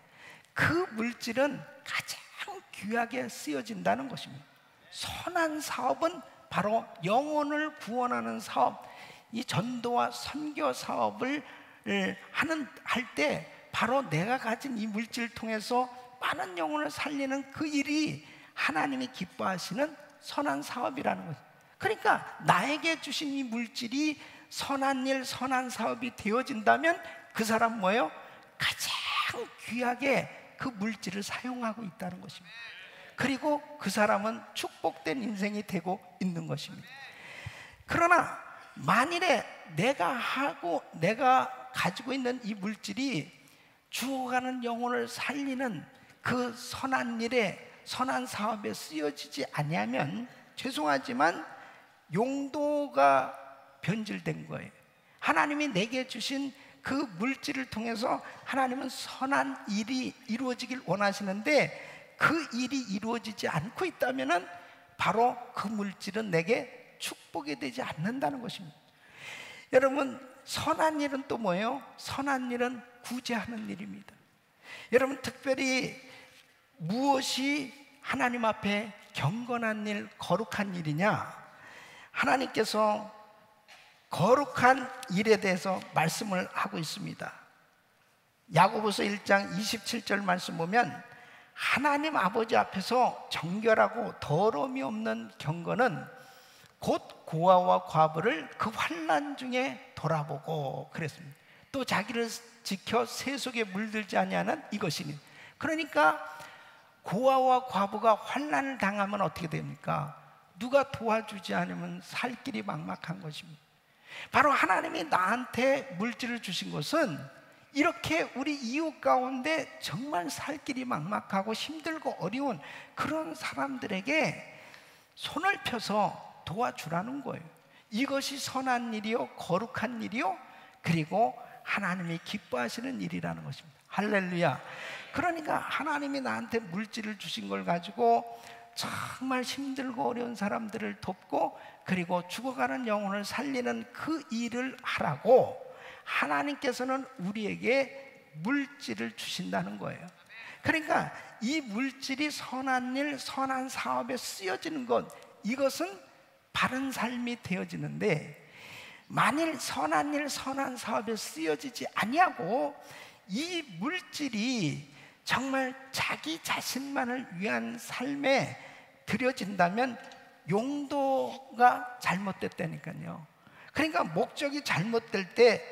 그 물질은 가장 귀하게 쓰여진다는 것입니다. 선한 사업은 바로 영혼을 구원하는 사업, 이 전도와 선교 사업을 할 때 바로 내가 가진 이 물질을 통해서 많은 영혼을 살리는 그 일이 하나님이 기뻐하시는 선한 사업이라는 거죠. 그러니까 나에게 주신 이 물질이 선한 일, 선한 사업이 되어진다면 그 사람 뭐예요? 가장 귀하게 그 물질을 사용하고 있다는 것입니다. 그리고 그 사람은 축복된 인생이 되고 있는 것입니다. 그러나 만일에 내가 가지고 있는 이 물질이 죽어가는 영혼을 살리는 그 선한 일에, 선한 사업에 쓰여지지 아니하면 죄송하지만 용도가 변질된 거예요. 하나님이 내게 주신 그 물질을 통해서 하나님은 선한 일이 이루어지길 원하시는데 그 일이 이루어지지 않고 있다면 바로 그 물질은 내게 축복이 되지 않는다는 것입니다. 여러분, 선한 일은 또 뭐예요? 선한 일은 구제하는 일입니다. 여러분, 특별히 무엇이 하나님 앞에 경건한 일, 거룩한 일이냐? 하나님께서 거룩한 일에 대해서 말씀을 하고 있습니다. 야고보서 1장 27절 말씀 보면 하나님 아버지 앞에서 정결하고 더러움이 없는 경건은 곧 고아와 과부를 그 환난 중에 돌아보고 그랬습니다. 또 자기를 지켜 세속에 물들지 아니하는 이것이니. 그러니까 고아와 과부가 환난을 당하면 어떻게 됩니까? 누가 도와주지 않으면 살 길이 막막한 것입니다. 바로 하나님이 나한테 물질을 주신 것은 이렇게 우리 이웃 가운데 정말 살 길이 막막하고 힘들고 어려운 그런 사람들에게 손을 펴서 도와주라는 거예요. 이것이 선한 일이요, 거룩한 일이요, 그리고 하나님이 기뻐하시는 일이라는 것입니다. 할렐루야. 그러니까 하나님이 나한테 물질을 주신 걸 가지고 정말 힘들고 어려운 사람들을 돕고 그리고 죽어가는 영혼을 살리는 그 일을 하라고 하나님께서는 우리에게 물질을 주신다는 거예요. 그러니까 이 물질이 선한 일, 선한 사업에 쓰여지는 것, 이것은 바른 삶이 되어지는데 만일 선한 일, 선한 사업에 쓰여지지 아니하고 이 물질이 정말 자기 자신만을 위한 삶에 들여진다면 용도가 잘못됐다니까요. 그러니까 목적이 잘못될 때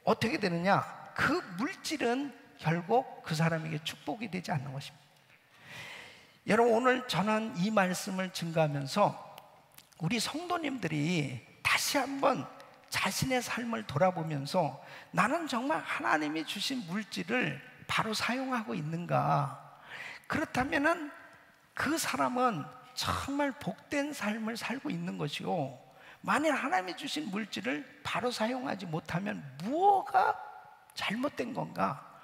어떻게 되느냐? 그 물질은 결국 그 사람에게 축복이 되지 않는 것입니다. 여러분, 오늘 저는 이 말씀을 증거하면서 우리 성도님들이 다시 한번 자신의 삶을 돌아보면서 나는 정말 하나님이 주신 물질을 바로 사용하고 있는가? 그렇다면은 그 사람은 정말 복된 삶을 살고 있는 것이요, 만일 하나님이 주신 물질을 바로 사용하지 못하면 무엇가 잘못된 건가?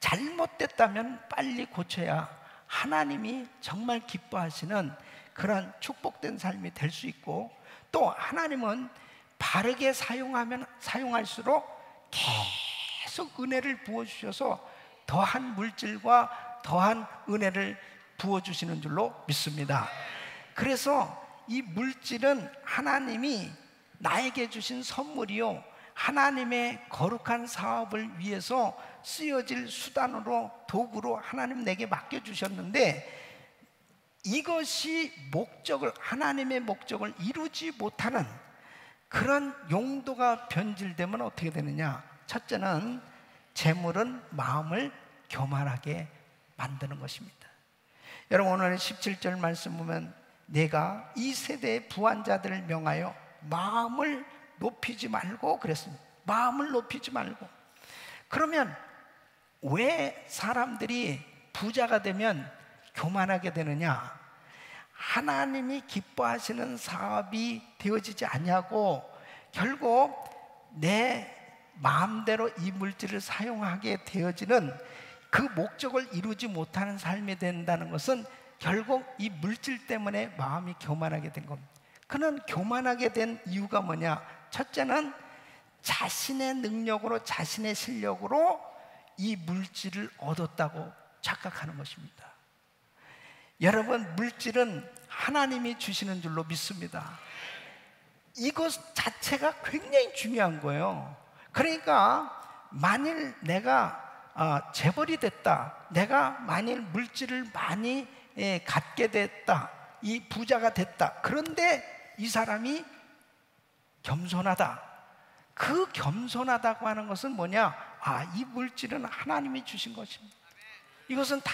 잘못됐다면 빨리 고쳐야 하나님이 정말 기뻐하시는 그런 축복된 삶이 될 수 있고, 또 하나님은 바르게 사용하면 사용할수록 계속 은혜를 부어주셔서 더한 물질과 더한 은혜를 부어주시는 줄로 믿습니다. 그래서 이 물질은 하나님이 나에게 주신 선물이요, 하나님의 거룩한 사업을 위해서 쓰여질 수단으로, 도구로 하나님 내게 맡겨주셨는데, 이것이 목적을, 하나님의 목적을 이루지 못하는 그런 용도가 변질되면 어떻게 되느냐? 첫째는 재물은 마음을 교만하게 만드는 것입니다. 여러분, 오늘 17절 말씀 보면 내가 이 세대의 부한자들을 명하여 마음을 높이지 말고 그랬습니다. 마음을 높이지 말고. 그러면 왜 사람들이 부자가 되면 교만하게 되느냐? 하나님이 기뻐하시는 사업이 되어지지 않냐고, 결국 내 마음대로 이 물질을 사용하게 되어지는 그 목적을 이루지 못하는 삶이 된다는 것은 결국 이 물질 때문에 마음이 교만하게 된 겁니다. 그는 교만하게 된 이유가 뭐냐? 첫째는 자신의 능력으로, 자신의 실력으로 이 물질을 얻었다고 착각하는 것입니다. 여러분, 물질은 하나님이 주시는 줄로 믿습니다. 이것 자체가 굉장히 중요한 거예요. 그러니까 만일 내가 재벌이 됐다, 내가 만일 물질을 많이 갖게 됐다, 이 부자가 됐다, 그런데 이 사람이 겸손하다. 그 겸손하다고 하는 것은 뭐냐? 이 물질은 하나님이 주신 것입니다. 이것은 다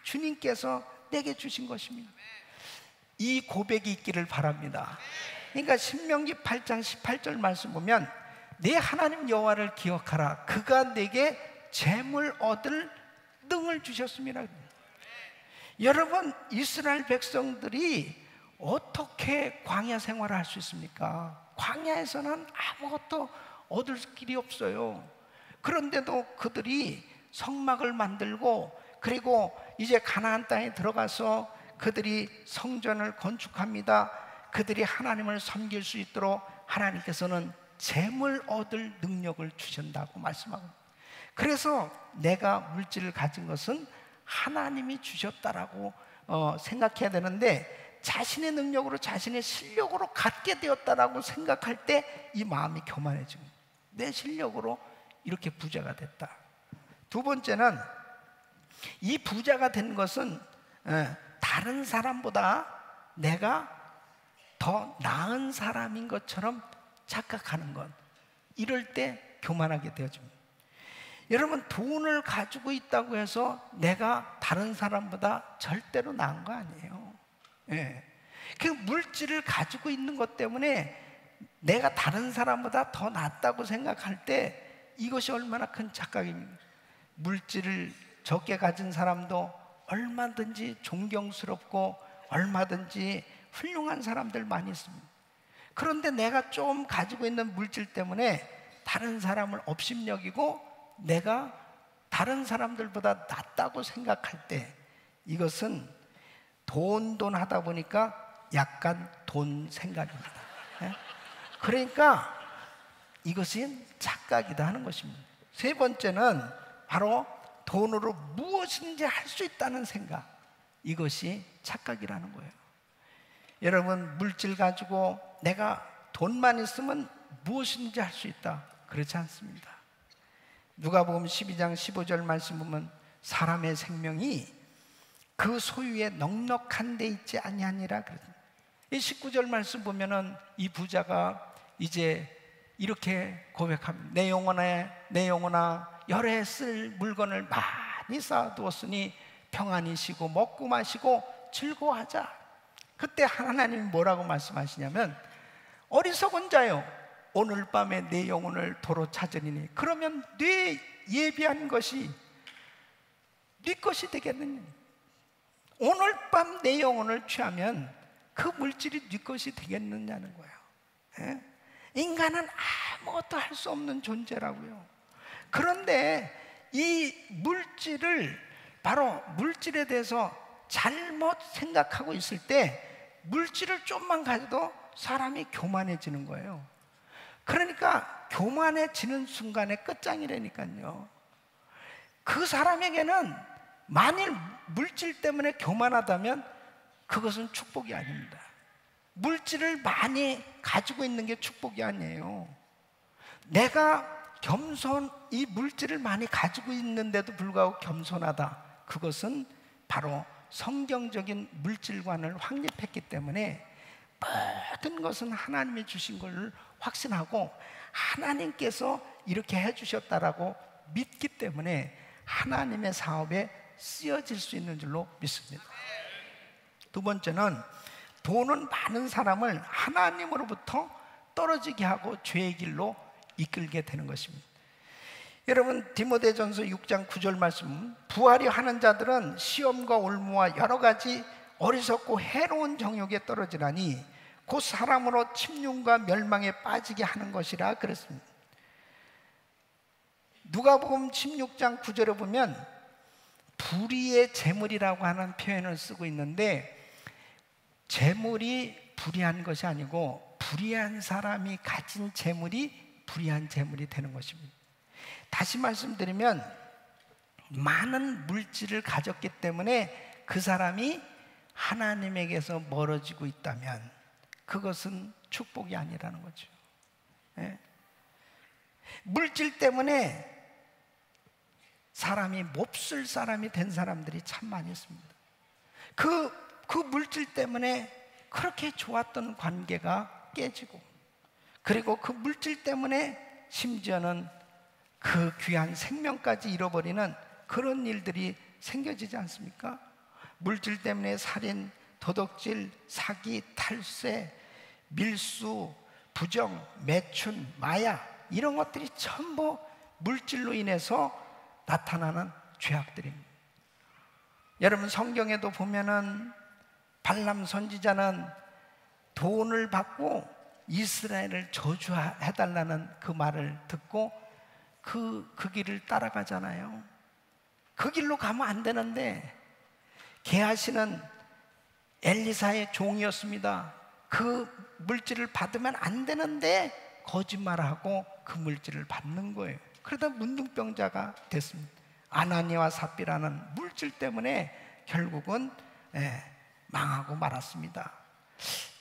주님께서 내게 주신 것입니다. 이 고백이 있기를 바랍니다. 그러니까 신명기 8장 18절 말씀 보면 내 하나님 여호와를 기억하라. 그가 내게 재물 얻을 능을 주셨습니다. 여러분, 이스라엘 백성들이 어떻게 광야 생활을 할 수 있습니까? 광야에서는 아무것도 얻을 길이 없어요. 그런데도 그들이 성막을 만들고, 그리고 이제 가나안 땅에 들어가서 그들이 성전을 건축합니다. 그들이 하나님을 섬길 수 있도록 하나님께서는 재물 얻을 능력을 주신다고 말씀하고, 그래서 내가 물질을 가진 것은 하나님이 주셨다라고 생각해야 되는데, 자신의 능력으로, 자신의 실력으로 갖게 되었다라고 생각할 때 이 마음이 교만해집니다. 내 실력으로 이렇게 부자가 됐다. 두 번째는 이 부자가 된 것은 다른 사람보다 내가 더 나은 사람인 것처럼 착각하는 것. 이럴 때 교만하게 되어집니다. 여러분, 돈을 가지고 있다고 해서 내가 다른 사람보다 절대로 나은 거 아니에요. 그 물질을 가지고 있는 것 때문에 내가 다른 사람보다 더 낫다고 생각할 때 이것이 얼마나 큰 착각입니까? 물질을 적게 가진 사람도 얼마든지 존경스럽고 얼마든지 훌륭한 사람들 많이 있습니다. 그런데 내가 좀 가지고 있는 물질 때문에 다른 사람을 업신여기고 내가 다른 사람들보다 낫다고 생각할 때 이것은 돈 하다 보니까 약간 돈 생각입니다. 그러니까 이것이 착각이다 하는 것입니다. 세 번째는 바로 돈으로 무엇인지 할 수 있다는 생각. 이것이 착각이라는 거예요. 여러분, 물질 가지고 내가 돈만 있으면 무엇인지 할 수 있다. 그렇지 않습니다. 누가복음 12장 15절 말씀 보면 사람의 생명이 그 소유에 넉넉한 데 있지 아니하니라 그랬습니다. 이 19절 말씀 보면은 이 부자가 이제 이렇게 고백합니다. 내 영혼아 열에 쓸 물건을 많이 쌓아두었으니 평안히 쉬고 먹고 마시고 즐거워하자. 그때 하나님이 뭐라고 말씀하시냐면 어리석은 자요, 오늘 밤에 내 영혼을 도로 찾으리니 그러면 네 예비한 것이 네 것이 되겠느냐. 오늘 밤 내 영혼을 취하면 그 물질이 네 것이 되겠느냐는 거예요. 인간은 아무것도 할 수 없는 존재라고요. 그런데 이 물질을, 바로 물질에 대해서 잘못 생각하고 있을 때 물질을 좀만 가져도 사람이 교만해지는 거예요. 그러니까 교만해지는 순간에 끝장이라니까요. 그 사람에게는 만일 물질 때문에 교만하다면 그것은 축복이 아닙니다. 물질을 많이 가지고 있는 게 축복이 아니에요. 내가 이 물질을 많이 가지고 있는데도 불구하고 겸손하다, 그것은 바로 성경적인 물질관을 확립했기 때문에 모든 것은 하나님이 주신 걸 확신하고 하나님께서 이렇게 해주셨다라고 믿기 때문에 하나님의 사업에 쓰여질 수 있는 줄로 믿습니다. 두 번째는 돈은 많은 사람을 하나님으로부터 떨어지게 하고 죄의 길로 이끌게 되는 것입니다. 여러분, 디모데전서 6장 9절 말씀, 부하려 하는 자들은 시험과 올무와 여러 가지 어리석고 해로운 정욕에 떨어지라니 곧 사람으로 침륜과 멸망에 빠지게 하는 것이라 그랬습니다. 누가복음 16장 9절에 보면 불의의 재물이라고 하는 표현을 쓰고 있는데, 재물이 불의한 것이 아니고 불의한 사람이 가진 재물이 불의한 재물이 되는 것입니다. 다시 말씀드리면 많은 물질을 가졌기 때문에 그 사람이 하나님에게서 멀어지고 있다면 그것은 축복이 아니라는 거죠. 네? 물질 때문에 사람이 몹쓸 사람이 된 사람들이 참 많이 있습니다. 그 물질 때문에 그렇게 좋았던 관계가 깨지고, 그리고 그 물질 때문에 심지어는 그 귀한 생명까지 잃어버리는 그런 일들이 생겨지지 않습니까? 물질 때문에 살인, 도덕질, 사기, 탈세, 밀수, 부정, 매춘, 마약, 이런 것들이 전부 물질로 인해서 나타나는 죄악들입니다. 여러분, 성경에도 보면은 발람 선지자는 돈을 받고 이스라엘을 저주해달라는 그 말을 듣고 그 길을 따라가잖아요. 그 길로 가면 안 되는데, 게하시는 엘리사의 종이었습니다. 그 물질을 받으면 안 되는데 거짓말하고 그 물질을 받는 거예요. 그러다 문둥병자가 됐습니다. 아나니와 삽비라는 물질 때문에 결국은 망하고 말았습니다.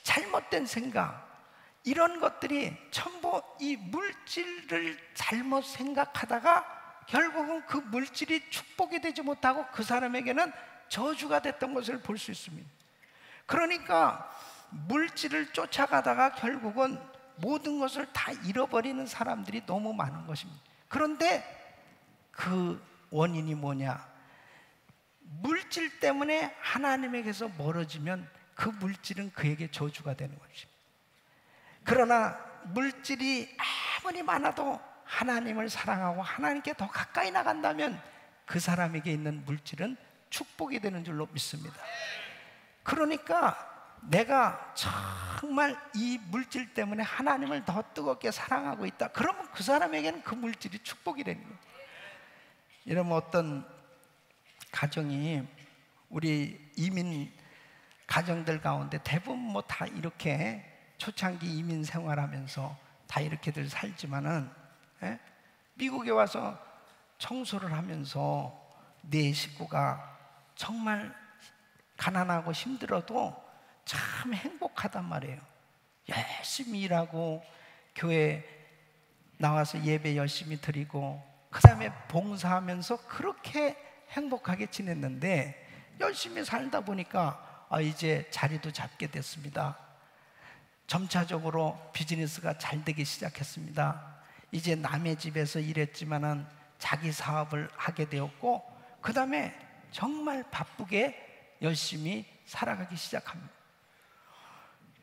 잘못된 생각, 이런 것들이 전부 이 물질을 잘못 생각하다가 결국은 그 물질이 축복이 되지 못하고 그 사람에게는 저주가 됐던 것을 볼 수 있습니다. 그러니까 물질을 쫓아가다가 결국은 모든 것을 다 잃어버리는 사람들이 너무 많은 것입니다. 그런데 그 원인이 뭐냐? 물질 때문에 하나님에게서 멀어지면 그 물질은 그에게 저주가 되는 것입니다. 그러나 물질이 아무리 많아도 하나님을 사랑하고 하나님께 더 가까이 나간다면 그 사람에게 있는 물질은 축복이 되는 줄로 믿습니다. 그러니까 내가 정말 이 물질 때문에 하나님을 더 뜨겁게 사랑하고 있다, 그러면 그 사람에게는 그 물질이 축복이 되는 거예요. 이러면 어떤 가정이, 우리 이민 가정들 가운데 대부분 뭐 다 이렇게 초창기 이민 생활하면서 다 이렇게들 살지만은, 미국에 와서 청소를 하면서 내 식구가 정말 가난하고 힘들어도 참 행복하단 말이에요. 열심히 일하고 교회 나와서 예배 열심히 드리고 그 다음에 봉사하면서 그렇게 행복하게 지냈는데, 열심히 살다 보니까 이제 자리도 잡게 됐습니다. 점차적으로 비즈니스가 잘 되기 시작했습니다. 이제 남의 집에서 일했지만은 자기 사업을 하게 되었고, 그 다음에 정말 바쁘게 열심히 살아가기 시작합니다.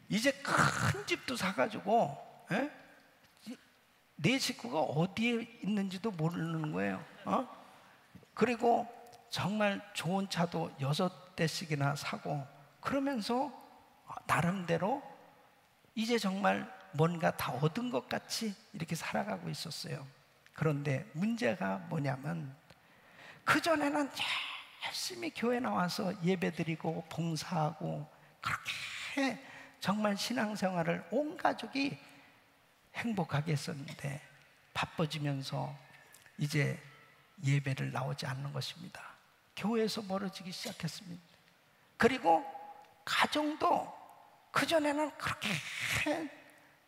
이제 큰 집도 사가지고 내 식구가 어디에 있는지도 모르는 거예요. 그리고 정말 좋은 차도 6대씩이나 사고, 그러면서 나름대로 이제 정말 뭔가 다 얻은 것 같이 이렇게 살아가고 있었어요. 그런데 문제가 뭐냐면, 그전에는 열심히 교회 나와서 예배드리고 봉사하고 그렇게 정말 신앙생활을 온 가족이 행복하게 했었는데, 바빠지면서 이제 예배를 나오지 않는 것입니다. 교회에서 멀어지기 시작했습니다. 그리고 가정도 그전에는 그렇게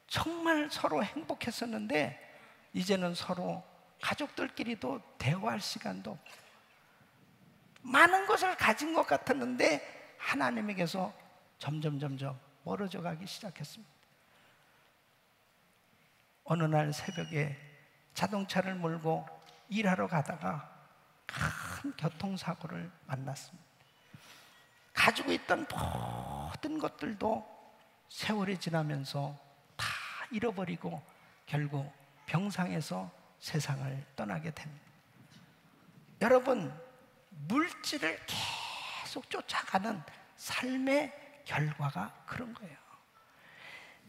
정말 서로 행복했었는데 이제는 서로 가족들끼리도 대화할 시간도 없고 많은 것을 가진 것 같았는데 하나님에게서 점점 멀어져 가기 시작했습니다. 어느 날 새벽에 자동차를 몰고 일하러 가다가 큰 교통사고를 만났습니다. 가지고 있던 모든 것들도 세월이 지나면서 다 잃어버리고 결국 병상에서 세상을 떠나게 됩니다. 여러분, 물질을 계속 쫓아가는 삶의 결과가 그런 거예요.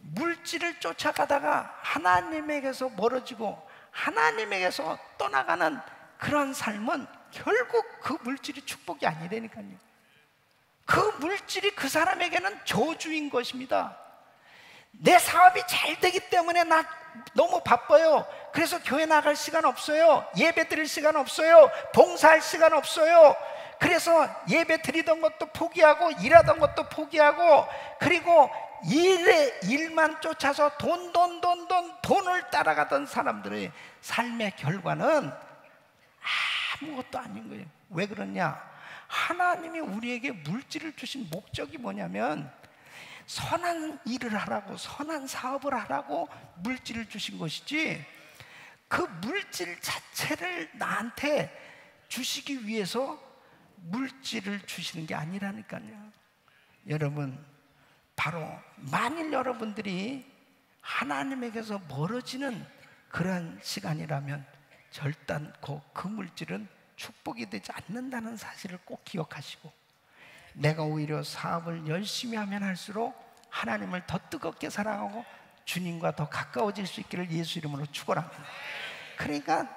물질을 쫓아가다가 하나님에게서 멀어지고 하나님에게서 떠나가는 그런 삶은 결국 그 물질이 축복이 아니라니까요. 그 물질이 그 사람에게는 저주인 것입니다. 내 사업이 잘 되기 때문에 나 너무 바빠요. 그래서 교회 나갈 시간 없어요. 예배 드릴 시간 없어요. 봉사할 시간 없어요. 그래서 예배 드리던 것도 포기하고 일하던 것도 포기하고 그리고 일만 쫓아서 돈을 따라가던 사람들의 삶의 결과는 아무것도 아닌 거예요. 왜 그러냐? 하나님이 우리에게 물질을 주신 목적이 뭐냐면 선한 일을 하라고, 선한 사업을 하라고 물질을 주신 것이지 그 물질 자체를 나한테 주시기 위해서 물질을 주시는 게 아니라니까요. 여러분, 바로 만일 여러분들이 하나님에게서 멀어지는 그런 시간이라면 절단코 그 물질은 축복이 되지 않는다는 사실을 꼭 기억하시고, 내가 오히려 사업을 열심히 하면 할수록 하나님을 더 뜨겁게 사랑하고 주님과 더 가까워질 수 있기를 예수 이름으로 축원합니다. 그러니까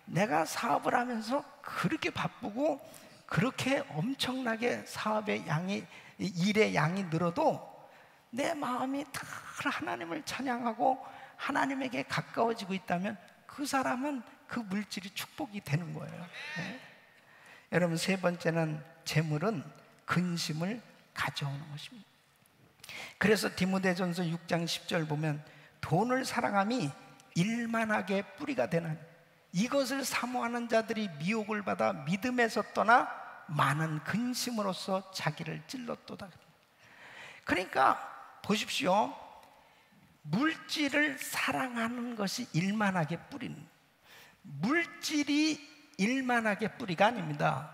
내가 사업을 하면서 그렇게 바쁘고 그렇게 엄청나게 사업의 양이, 일의 양이 늘어도 내 마음이 늘 하나님을 찬양하고 하나님에게 가까워지고 있다면 그 사람은 그 물질이 축복이 되는 거예요. 네? 여러분, 세 번째는 재물은 근심을 가져오는 것입니다. 그래서 디모데전서 6장 10절 보면 돈을 사랑함이 일만하게 뿌리가 되는, 이것을 사모하는 자들이 미혹을 받아 믿음에서 떠나 많은 근심으로써 자기를 찔렀도다. 그러니까 보십시오. 물질을 사랑하는 것이 일만하게 뿌리는, 물질이 일만하게 뿌리가 아닙니다.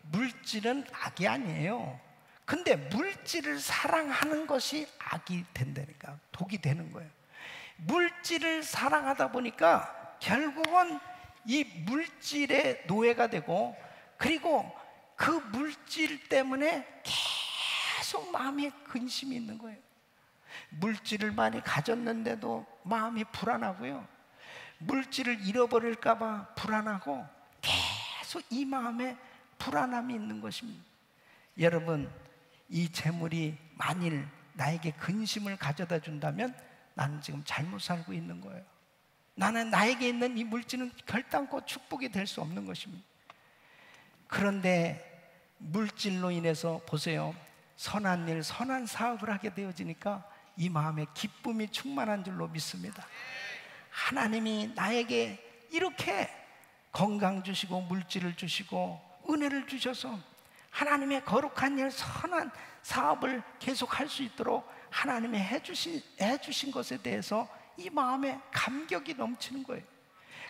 물질은 악이 아니에요. 근데 물질을 사랑하는 것이 악이 된다니까, 독이 되는 거예요. 물질을 사랑하다 보니까 결국은 이 물질의 노예가 되고, 그리고 그 물질 때문에 계속 마음에 근심이 있는 거예요. 물질을 많이 가졌는데도 마음이 불안하고요, 물질을 잃어버릴까 봐 불안하고, 계속 이 마음에 불안함이 있는 것입니다. 여러분, 이 재물이 만일 나에게 근심을 가져다 준다면 나는 지금 잘못 살고 있는 거예요. 나는 나에게 있는 이 물질은 결단코 축복이 될 수 없는 것입니다. 그런데 물질로 인해서 보세요, 선한 일, 선한 사업을 하게 되어지니까 이 마음에 기쁨이 충만한 줄로 믿습니다. 하나님이 나에게 이렇게 건강 주시고 물질을 주시고 은혜를 주셔서 하나님의 거룩한 일, 선한 사업을 계속할 수 있도록 하나님이 해주신 것에 대해서 이 마음에 감격이 넘치는 거예요.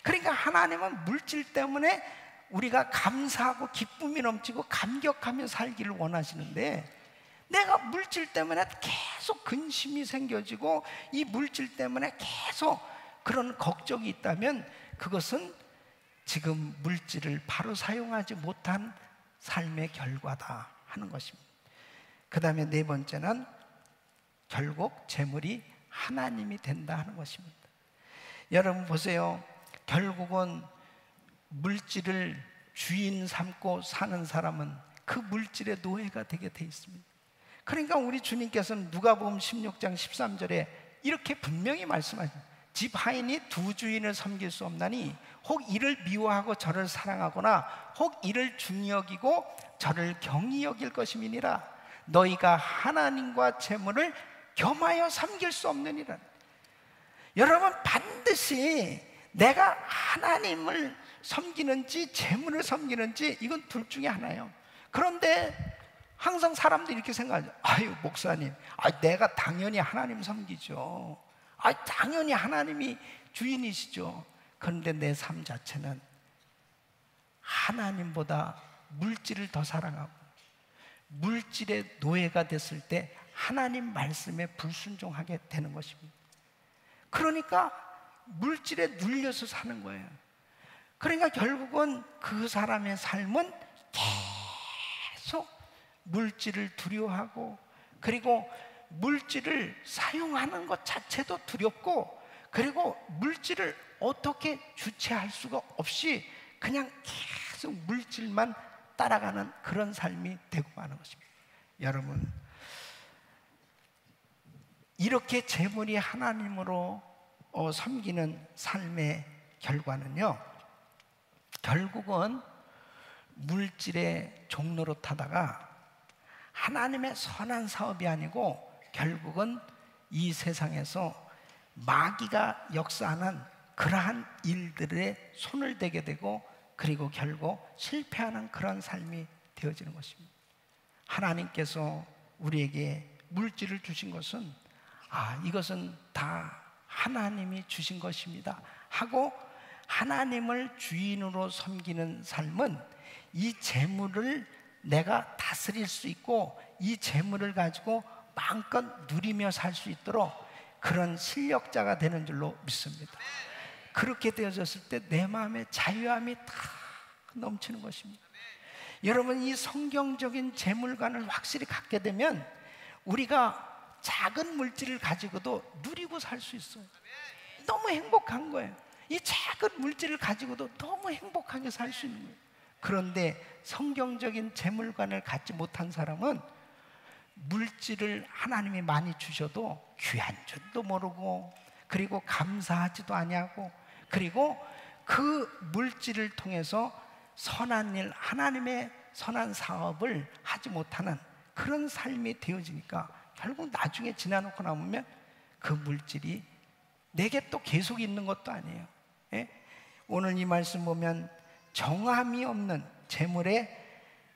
그러니까 하나님은 물질 때문에 우리가 감사하고 기쁨이 넘치고 감격하며 살기를 원하시는데, 내가 물질 때문에 계속 근심이 생겨지고 이 물질 때문에 계속 그런 걱정이 있다면 그것은 지금 물질을 바로 사용하지 못한 삶의 결과다 하는 것입니다. 그 다음에 네 번째는 결국 재물이 하나님이 된다 하는 것입니다. 여러분 보세요, 결국은 물질을 주인 삼고 사는 사람은 그 물질의 노예가 되게 돼 있습니다. 그러니까 우리 주님께서는 누가복음 16장 13절에 이렇게 분명히 말씀하십니다. 집 하인이 두 주인을 섬길 수 없나니 혹 이를 미워하고 저를 사랑하거나 혹 이를 중히 여기고 저를 경히 여길 것임이니라. 너희가 하나님과 재물을 겸하여 섬길 수 없느니라. 여러분, 반드시 내가 하나님을 섬기는지 재물을 섬기는지 이건 둘 중에 하나예요. 그런데 항상 사람들이 이렇게 생각하죠. 아유 목사님, 내가 당연히 하나님 섬기죠. 당연히 하나님이 주인이시죠. 그런데 내 삶 자체는 하나님보다 물질을 더 사랑하고 물질의 노예가 됐을 때 하나님 말씀에 불순종하게 되는 것입니다. 그러니까 물질에 눌려서 사는 거예요. 그러니까 결국은 그 사람의 삶은 계속 물질을 두려워하고, 그리고 물질을 사용하는 것 자체도 두렵고, 그리고 물질을 어떻게 주체할 수가 없이 그냥 계속 물질만 따라가는 그런 삶이 되고 마는 것입니다. 여러분, 이렇게 재물이 하나님으로 섬기는 삶의 결과는요, 결국은 물질의 종로로 타다가 하나님의 선한 사업이 아니고 결국은 이 세상에서 마귀가 역사하는 그러한 일들에 손을 대게 되고, 그리고 결국 실패하는 그런 삶이 되어지는 것입니다. 하나님께서 우리에게 물질을 주신 것은 이것은 다 하나님이 주신 것입니다 하고 하나님을 주인으로 섬기는 삶은 이 재물을 내가 다스릴 수 있고 이 재물을 가지고 마음껏 누리며 살 수 있도록 그런 실력자가 되는 줄로 믿습니다. 그렇게 되어졌을 때 내 마음에 자유함이 다 넘치는 것입니다. 여러분, 이 성경적인 재물관을 확실히 갖게 되면 우리가 작은 물질을 가지고도 누리고 살 수 있어요. 너무 행복한 거예요. 이 작은 물질을 가지고도 너무 행복하게 살 수 있는 거예요. 그런데 성경적인 재물관을 갖지 못한 사람은 물질을 하나님이 많이 주셔도 귀한 줄도 모르고, 그리고 감사하지도 아니하고, 그리고 그 물질을 통해서 선한 일, 하나님의 선한 사업을 하지 못하는 그런 삶이 되어지니까 결국 나중에 지나놓고 나면 그 물질이 내게 또 계속 있는 것도 아니에요. 예? 오늘 이 말씀 보면 정함이 없는 재물에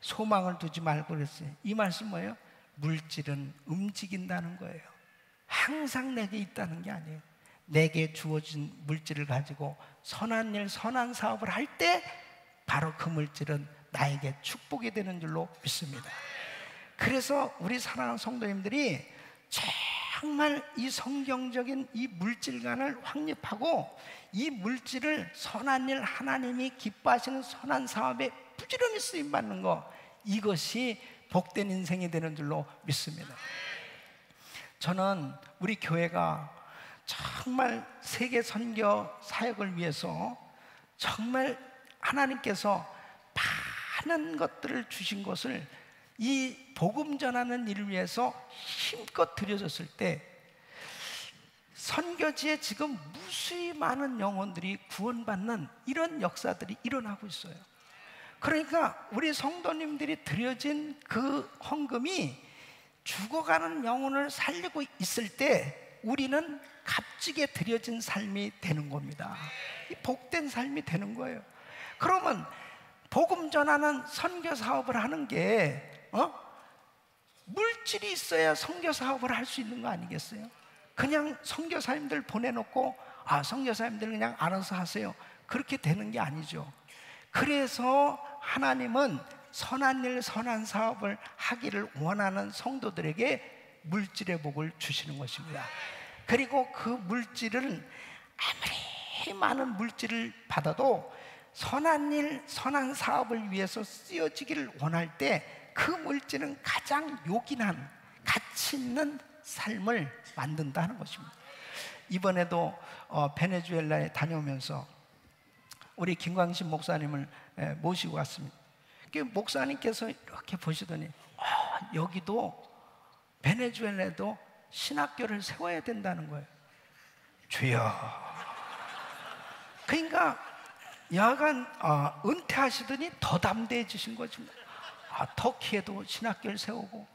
소망을 두지 말고 그랬어요. 이 말씀 뭐예요? 물질은 움직인다는 거예요. 항상 내게 있다는 게 아니에요. 내게 주어진 물질을 가지고 선한 일, 선한 사업을 할 때 바로 그 물질은 나에게 축복이 되는 줄로 믿습니다. 그래서 우리 사랑하는 성도님들이 정말 이 성경적인 이 물질관을 확립하고 이 물질을 선한 일, 하나님이 기뻐하시는 선한 사업에 부지런히 쓰임받는 것, 이것이 복된 인생이 되는 줄로 믿습니다. 저는 우리 교회가 정말 세계 선교 사역을 위해서 정말 하나님께서 많은 것들을 주신 것을 이 복음 전하는 일을 위해서 힘껏 들여졌을 때 선교지에 지금 무수히 많은 영혼들이 구원받는 이런 역사들이 일어나고 있어요. 그러니까 우리 성도님들이 드려진 그 헌금이 죽어가는 영혼을 살리고 있을 때 우리는 값지게 드려진 삶이 되는 겁니다. 이 복된 삶이 되는 거예요. 그러면 복음 전하는 선교 사업을 하는 게 물질이 있어야 선교 사업을 할 수 있는 거 아니겠어요? 그냥 선교사님들 보내놓고 선교사님들 그냥 알아서 하세요, 그렇게 되는 게 아니죠. 그래서 하나님은 선한 일, 선한 사업을 하기를 원하는 성도들에게 물질의 복을 주시는 것입니다. 그리고 그 물질은 아무리 많은 물질을 받아도 선한 일, 선한 사업을 위해서 쓰여지기를 원할 때 그 물질은 가장 요긴한 가치 있는 삶을 만든다는 것입니다. 이번에도 베네수엘라에 다녀오면서 우리 김광신 목사님을 모시고 왔습니다. 목사님께서 이렇게 보시더니 여기도 베네수엘라에도 신학교를 세워야 된다는 거예요. 주여. 그러니까 여하간 은퇴하시더니 더 담대해지신 거죠. 터키에도 신학교를 세우고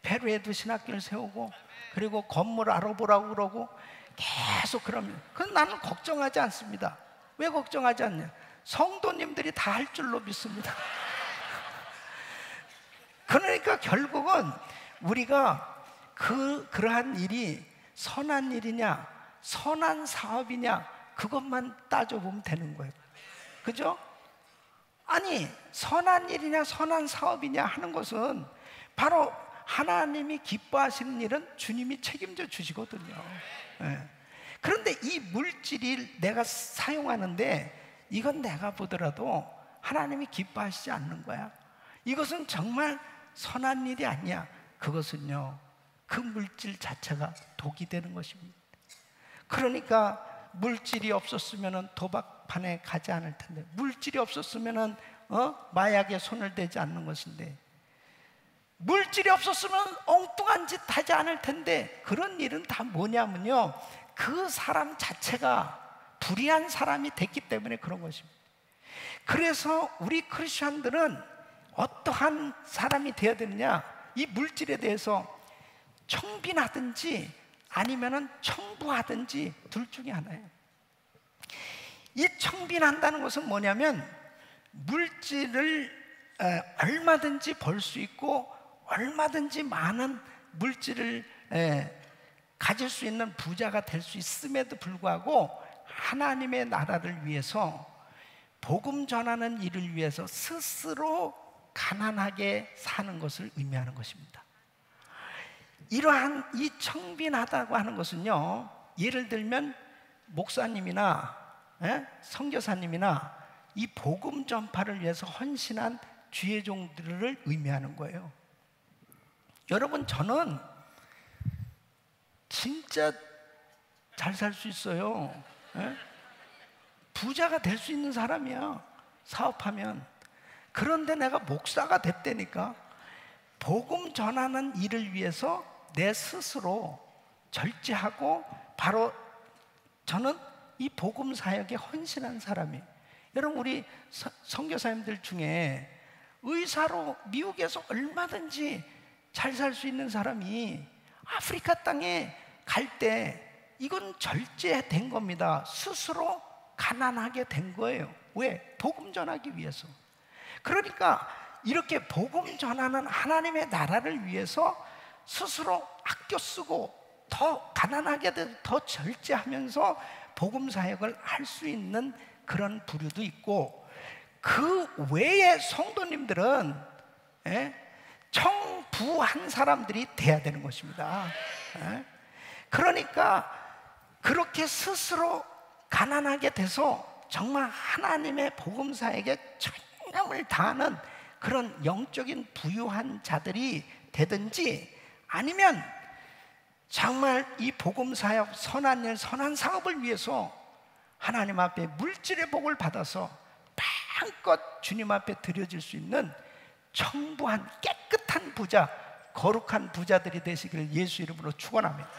페루에도 신학교를 세우고 그리고 건물 알아보라고 그러고 계속 그러면 그건 나는 걱정하지 않습니다. 왜 걱정하지 않냐? 성도님들이 다 할 줄로 믿습니다. 그러니까 결국은 우리가 그러한 일이 선한 일이냐, 선한 사업이냐, 그것만 따져보면 되는 거예요. 그죠? 아니, 선한 일이냐, 선한 사업이냐 하는 것은 바로 하나님이 기뻐하시는 일은 주님이 책임져 주시거든요. 예. 그런데 이 물질이 내가 사용하는데 이건 내가 보더라도 하나님이 기뻐하시지 않는 거야. 이것은 정말 선한 일이 아니야. 그것은요, 그 물질 자체가 독이 되는 것입니다. 그러니까 물질이 없었으면 도박판에 가지 않을 텐데, 물질이 없었으면 마약에 손을 대지 않는 것인데, 물질이 없었으면 엉뚱한 짓 하지 않을 텐데, 그런 일은 다 뭐냐면요, 그 사람 자체가 불의한 사람이 됐기 때문에 그런 것입니다. 그래서 우리 크리스천들은 어떠한 사람이 되어야 되느냐, 이 물질에 대해서 청빈하든지 아니면은 청부하든지 둘 중에 하나예요. 이 청빈한다는 것은 뭐냐면, 물질을 얼마든지 벌 수 있고 얼마든지 많은 물질을 가질 수 있는 부자가 될 수 있음에도 불구하고 하나님의 나라를 위해서, 복음 전하는 일을 위해서 스스로 가난하게 사는 것을 의미하는 것입니다. 이러한 이 청빈하다고 하는 것은요, 예를 들면 목사님이나 선교사님이나 이 복음 전파를 위해서 헌신한 주의 종들을 의미하는 거예요. 여러분, 저는 진짜 잘 살 수 있어요. 부자가 될 수 있는 사람이야, 사업하면. 그런데 내가 목사가 됐다니까. 복음 전하는 일을 위해서 내 스스로 절제하고, 바로 저는 이 복음 사역에 헌신한 사람이에요. 여러분, 우리 선교사님들 중에 의사로 미국에서 얼마든지 잘 살 수 있는 사람이 아프리카 땅에 갈 때 이건 절제된 겁니다. 스스로 가난하게 된 거예요. 왜? 복음 전하기 위해서. 그러니까 이렇게 복음 전하는 하나님의 나라를 위해서 스스로 아껴 쓰고 더 가난하게 돼서 더 절제하면서 복음 사역을 할 수 있는 그런 부류도 있고, 그 외의 성도님들은 청부한 사람들이 돼야 되는 것입니다. 그러니까 그렇게 스스로 가난하게 돼서 정말 하나님의 복음 사역에 전념을 다하는 그런 영적인 부유한 자들이 되든지, 아니면 정말 이 복음 사역, 선한 일, 선한 사업을 위해서 하나님 앞에 물질의 복을 받아서 마음껏 주님 앞에 드려질 수 있는 청부한 깨끗한 부자, 거룩한 부자들이 되시기를 예수 이름으로 축원합니다.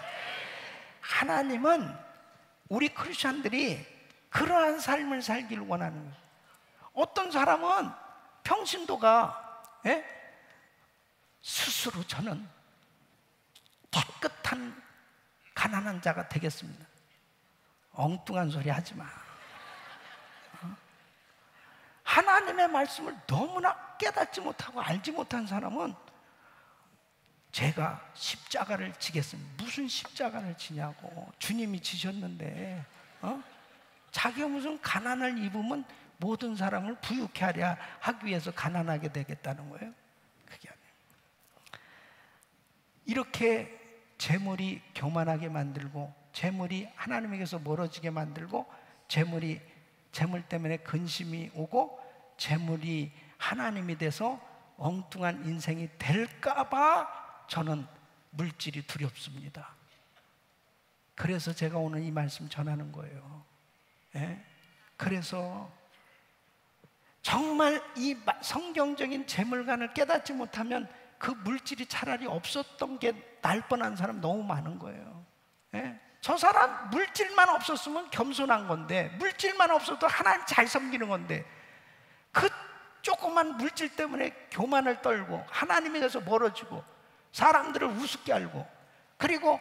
하나님은 우리 크리스천들이 그러한 삶을 살기를 원하는 거예요. 어떤 사람은 평신도가 스스로 저는 깨끗한 가난한 자가 되겠습니다. 엉뚱한 소리 하지 마. 하나님의 말씀을 너무나 깨닫지 못하고 알지 못한 사람은 제가 십자가를 지겠습니다. 무슨 십자가를 지냐고. 주님이 지셨는데 자기가 무슨 가난을 입으면 모든 사람을 부유케 하려 하기 위해서 가난하게 되겠다는 거예요? 그게 아니에요. 이렇게 재물이 교만하게 만들고, 재물이 하나님에게서 멀어지게 만들고, 재물 때문에 근심이 오고, 재물이 하나님이 돼서 엉뚱한 인생이 될까봐 저는 물질이 두렵습니다. 그래서 제가 오늘 이 말씀 전하는 거예요. 그래서 정말 이 성경적인 재물관을 깨닫지 못하면 그 물질이 차라리 없었던 게 나을 뻔한 사람 너무 많은 거예요. 저 사람 물질만 없었으면 겸손한 건데, 물질만 없어도 하나님 잘 섬기는 건데, 그 조그만 물질 때문에 교만을 떨고 하나님에 대해서 멀어지고 사람들을 우습게 알고, 그리고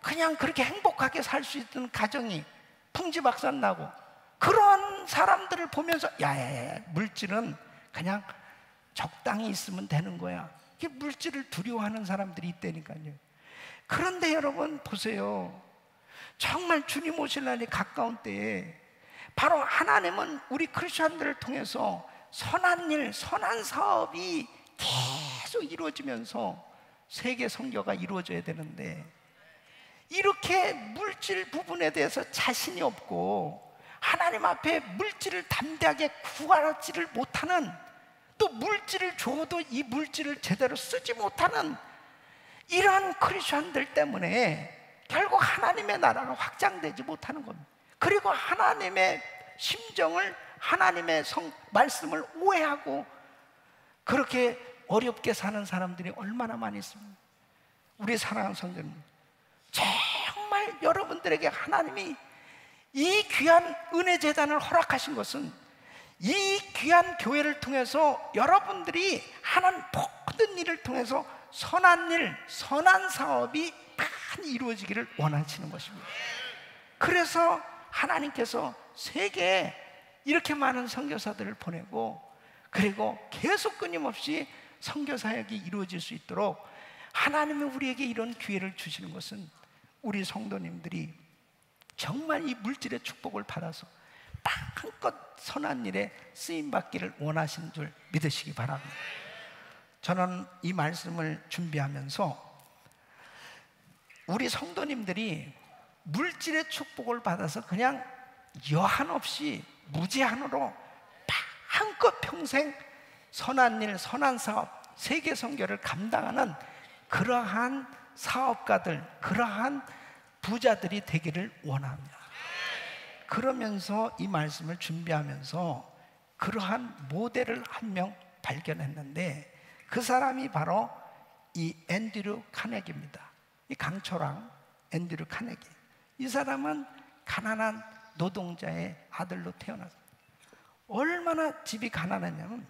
그냥 그렇게 행복하게 살 수 있는 가정이 풍지박산나고, 그런 사람들을 보면서 야, 물질은 그냥 적당히 있으면 되는 거야. 이게 물질을 두려워하는 사람들이 있다니까요. 그런데 여러분 보세요. 정말 주님 오실 날이 가까운 때에 바로 하나님은 우리 크리스천들을 통해서 선한 일, 선한 사업이 계속 이루어지면서 세계 선교가 이루어져야 되는데, 이렇게 물질 부분에 대해서 자신이 없고 하나님 앞에 물질을 담대하게 구하지를 못하는, 또 물질을 줘도 이 물질을 제대로 쓰지 못하는 이런 크리스천들 때문에 결국 하나님의 나라가 확장되지 못하는 겁니다. 그리고 하나님의 심정을, 하나님의 말씀을 오해하고 그렇게 어렵게 사는 사람들이 얼마나 많이 있습니까? 우리 사랑하는 성도님, 정말 여러분들에게 하나님이 이 귀한 은혜 재단을 허락하신 것은 이 귀한 교회를 통해서 여러분들이 하는 모든 일을 통해서 선한 일, 선한 사업이 많이 이루어지기를 원하시는 것입니다. 그래서 하나님께서 세계에 이렇게 많은 선교사들을 보내고, 그리고 계속 끊임없이 선교 사역이 이루어질 수 있도록 하나님이 우리에게 이런 기회를 주시는 것은 우리 성도님들이 정말 이 물질의 축복을 받아서 마음껏 선한 일에 쓰임받기를 원하시는 줄 믿으시기 바랍니다. 저는 이 말씀을 준비하면서 우리 성도님들이 물질의 축복을 받아서 그냥 여한 없이 무제한으로 마음껏 평생 선한 일, 선한 사업, 세계 선교를 감당하는 그러한 사업가들, 그러한 부자들이 되기를 원합니다. 그러면서 이 말씀을 준비하면서 그러한 모델을 한 명 발견했는데, 그 사람이 바로 이 앤드류 카네기입니다. 이 강철왕 앤드류 카네기. 이 사람은 가난한 노동자의 아들로 태어났습니다. 얼마나 집이 가난했냐면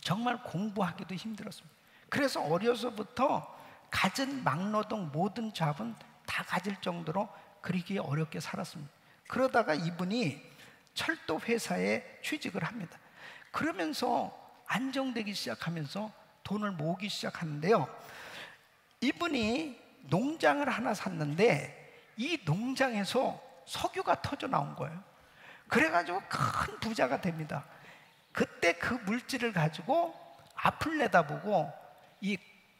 정말 공부하기도 힘들었습니다. 그래서 어려서부터 갖은 막노동 모든 잡은 다 가질 정도로 그렇게 어렵게 살았습니다. 그러다가 이분이 철도 회사에 취직을 합니다. 그러면서 안정되기 시작하면서 돈을 모으기 시작하는데요, 이분이 농장을 하나 샀는데 이 농장에서 석유가 터져 나온 거예요. 그래가지고 큰 부자가 됩니다. 그때 그 물질을 가지고 앞을 내다보고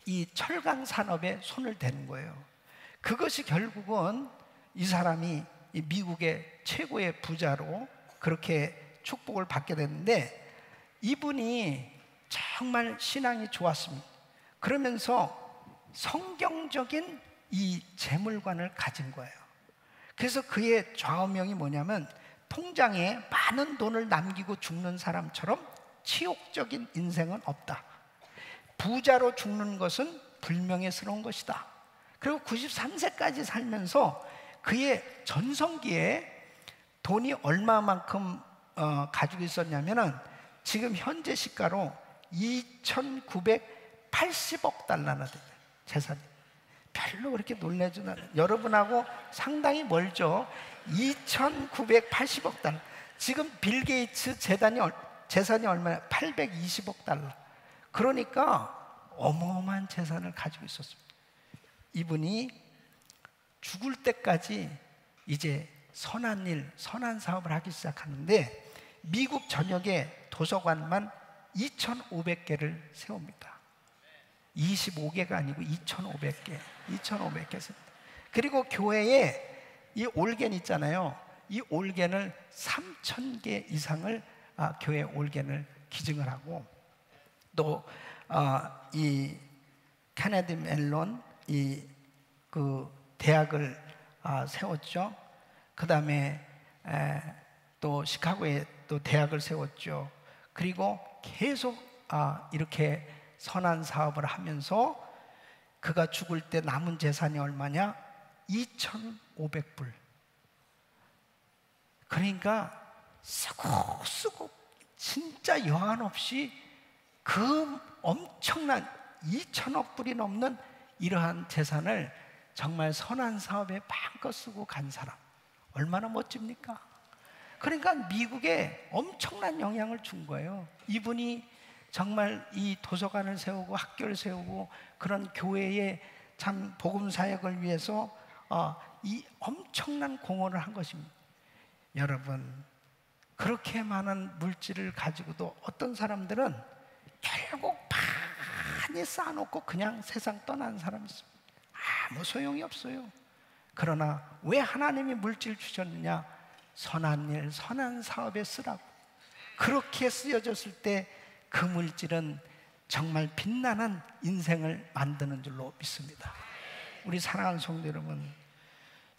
이 철강 산업에 손을 대는 거예요. 그것이 결국은 이 사람이 이 미국의 최고의 부자로 그렇게 축복을 받게 됐는데, 이분이 정말 신앙이 좋았습니다. 그러면서 성경적인 이 재물관을 가진 거예요. 그래서 그의 좌우명이 뭐냐면, 통장에 많은 돈을 남기고 죽는 사람처럼 치욕적인 인생은 없다. 부자로 죽는 것은 불명예스러운 것이다. 그리고 93세까지 살면서 그의 전성기에 돈이 얼마만큼 가지고 있었냐면은 지금 현재 시가로 2,980억 달러나 돼요. 재산이. 별로 그렇게 놀라지는 않아요. 여러분하고 상당히 멀죠. 2,980억 달러. 지금 빌 게이츠 재산이 얼마냐? 820억 달러. 그러니까 어마어마한 재산을 가지고 있었습니다. 이분이 죽을 때까지 이제 선한 일, 선한 사업을 하기 시작하는데, 미국 전역에 도서관만 2,500개를 세웁니다. 25개가 아니고 2,500개. 2,500개 세웁니다. 그리고 교회에 이 올겐 있잖아요. 이 올겐을 3,000개 이상을 교회 올겐을 기증을 하고, 또 이 케네디 멜론 그 대학을 세웠죠. 그 다음에 또 시카고에 또 대학을 세웠죠. 그리고 계속 이렇게 선한 사업을 하면서 그가 죽을 때 남은 재산이 얼마냐? 2,500불. 그러니까 쓰고 진짜 여한 없이 그 엄청난 2,000억 불이 넘는 이러한 재산을 정말 선한 사업에 마음껏 쓰고 간 사람, 얼마나 멋집니까? 그러니까 미국에 엄청난 영향을 준 거예요. 이분이 정말 이 도서관을 세우고 학교를 세우고 그런 교회의 참 복음 사역을 위해서 이 엄청난 공헌을 한 것입니다. 여러분, 그렇게 많은 물질을 가지고도 어떤 사람들은 결국 많이 쌓아놓고 그냥 세상 떠나는 사람이 있습니다. 아무 소용이 없어요. 그러나 왜 하나님이 물질 주셨느냐? 선한 일, 선한 사업에 쓰라고. 그렇게 쓰여졌을 때 그 물질은 정말 빛나는 인생을 만드는 줄로 믿습니다. 우리 사랑하는 성도 여러분,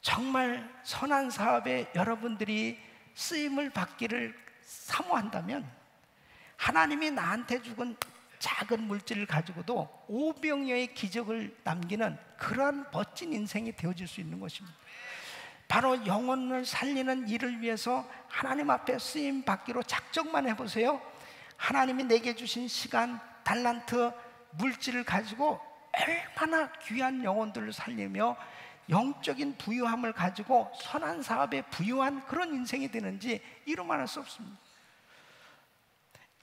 정말 선한 사업에 여러분들이 쓰임을 받기를 사모한다면 하나님이 나한테 죽은 작은 물질을 가지고도 오병이어의 기적을 남기는 그러한 멋진 인생이 되어질 수 있는 것입니다. 바로 영혼을 살리는 일을 위해서 하나님 앞에 쓰임 받기로 작정만 해보세요. 하나님이 내게 주신 시간, 달란트, 물질을 가지고 얼마나 귀한 영혼들을 살리며 영적인 부유함을 가지고 선한 사업에 부유한 그런 인생이 되는지 이루말할 수 없습니다.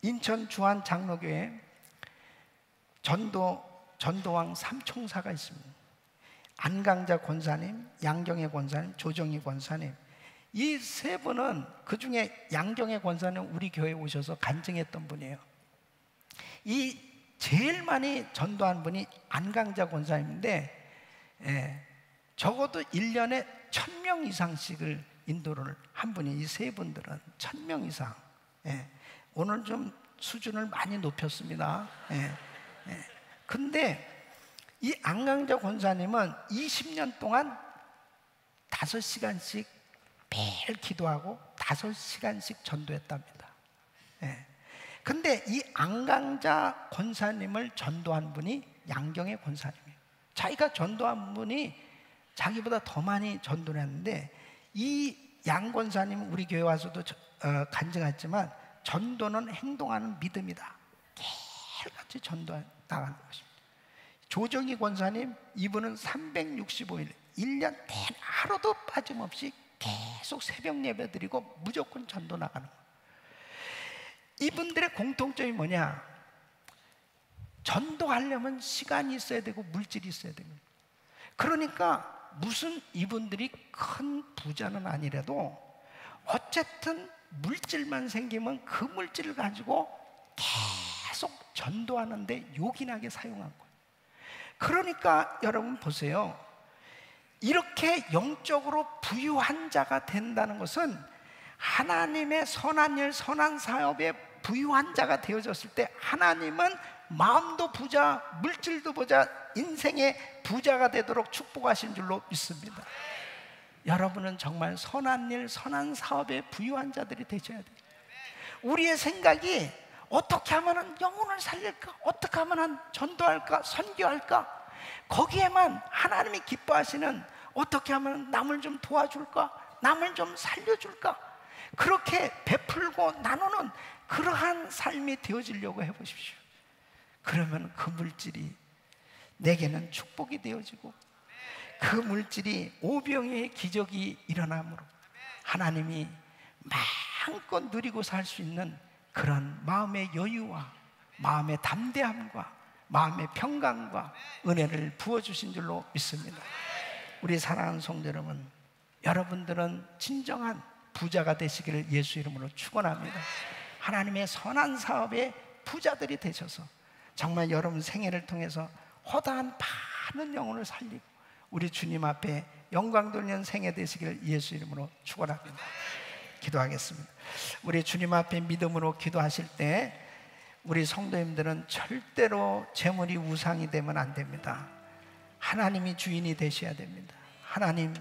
인천 주안 장로교회 전도왕 삼총사가 있습니다. 안강자 권사님, 양경애 권사님, 조정희 권사님, 이 세 분은 그 중에 양경애 권사님 우리 교회에 오셔서 간증했던 분이에요. 이 제일 많이 전도한 분이 안강자 권사님인데 적어도 1년에 1000명 이상씩을 인도를 한 분이, 이 세 분들은 1000명 이상. 오늘 좀 수준을 많이 높였습니다. 근데 이 안강자 권사님은 20년 동안 5시간씩 매일 기도하고 5시간씩 전도했답니다. 근데 이 안강자 권사님을 전도한 분이 양경애 권사님이에요. 자기가 전도한 분이 자기보다 더 많이 전도를 했는데, 이 양 권사님은 우리 교회 와서도 간증했지만 전도는 행동하는 믿음이다. 매일같이 전도 나가는 것입니다. 조정희 권사님, 이분은 365일 1년 내내 하루도 빠짐없이 계속 새벽 예배 드리고 무조건 전도 나가는 거예요. 이분들의 공통점이 뭐냐? 전도하려면 시간이 있어야 되고 물질이 있어야 됩니다. 그러니까 무슨 이분들이 큰 부자는 아니라도 어쨌든 물질만 생기면 그 물질을 가지고 계속 전도하는데 요긴하게 사용한 거예요. 그러니까 여러분 보세요. 이렇게 영적으로 부유한 자가 된다는 것은 하나님의 선한 일, 선한 사업에 부유한 자가 되어졌을 때 하나님은 마음도 부자, 물질도 부자, 인생의 부자가 되도록 축복하신 줄로 믿습니다. 여러분은 정말 선한 일, 선한 사업에 부유한 자들이 되셔야 돼요. 우리의 생각이 어떻게 하면 영혼을 살릴까? 어떻게 하면 전도할까? 선교할까? 거기에만 하나님이 기뻐하시는, 어떻게 하면 남을 좀 도와줄까? 남을 좀 살려줄까? 그렇게 베풀고 나누는 그러한 삶이 되어지려고 해보십시오. 그러면 그 물질이 내게는 축복이 되어지고 그 물질이 오병이어의 기적이 일어나므로 하나님이 마음껏 누리고 살 수 있는 그런 마음의 여유와 마음의 담대함과 마음의 평강과 은혜를 부어주신 줄로 믿습니다. 우리 사랑하는 성도 여러분, 여러분들은 진정한 부자가 되시기를 예수 이름으로 축원합니다. 하나님의 선한 사업에 부자들이 되셔서 정말 여러분 생애를 통해서 허다한 많은 영혼을 살리고 우리 주님 앞에 영광 돌리는 생애 되시기를 예수 이름으로 축원합니다. 기도하겠습니다. 우리 주님 앞에 믿음으로 기도하실 때 우리 성도님들은 절대로 재물이 우상이 되면 안 됩니다. 하나님이 주인이 되셔야 됩니다. 하나님,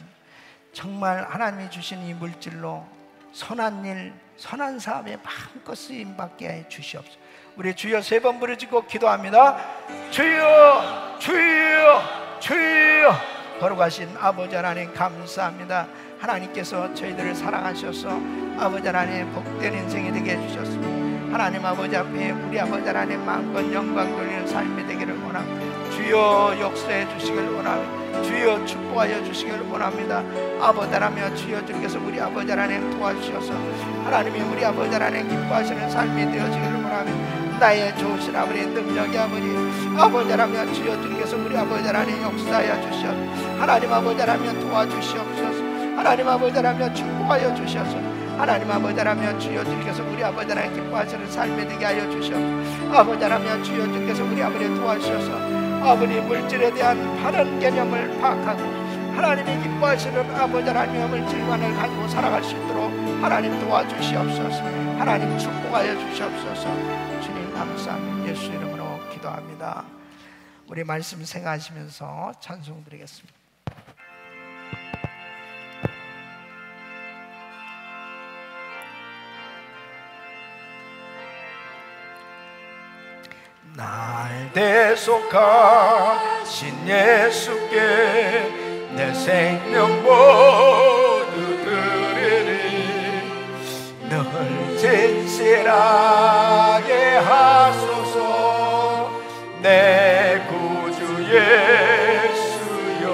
정말 하나님이 주신 이 물질로 선한 일, 선한 사업에 마음껏 쓰임받게 해 주시옵소서. 우리 주여 3번 부르짖고 기도합니다. 주여, 주여, 주여. 거룩하신 아버지 하나님 감사합니다. 하나님께서 저희들을 사랑하셔서 아버지 하나님 복된 인생이 되게 해주셨습니다. 하나님 아버지 앞에 우리 아버지 하나님 마음껏 영광 돌리는 삶이 되기를 원합니다. 주여 역사해 주시길 원합니다. 주여 축복하여 주시기를 원합니다. 아버지 하나님 주여 주께서 우리 아버지 하나님 도와주셔서 하나님이 우리 아버지 하나님 기뻐하시는 삶이 되어지기를 원하며 나의 좋으신 아버지의 능력이 아버지 하나님 주여 주께서 우리 아버지 하나님 역사하여 주시옵소서. 하나님 아버지 하나님 도와주시옵소서. 하나님 아버지 하나님 축복하여 주셔서 하나님 아버지 하나님 주여 주께서 우리 아버지 하나님 기뻐하시는 삶이 되게 하여 주시옵소서. 아버지 하나님 주여 주께서 우리 아버지 도와주셔서 아버지 물질에 대한 바른 개념을 파악하고 하나님이 기뻐하시는 아버지 하나님의 물질관을 가지고 살아갈 수 있도록 하나님 도와주시옵소서. 하나님 축복하여 주시옵소서. 주님 감사합니다. 예수 이름으로 기도합니다. 우리 말씀 생각하시면서 찬송 드리겠습니다. 날 대속하신 예수께 내 생명 모두 드리리. 늘 진실하게 하소서. 내 구주 예수여,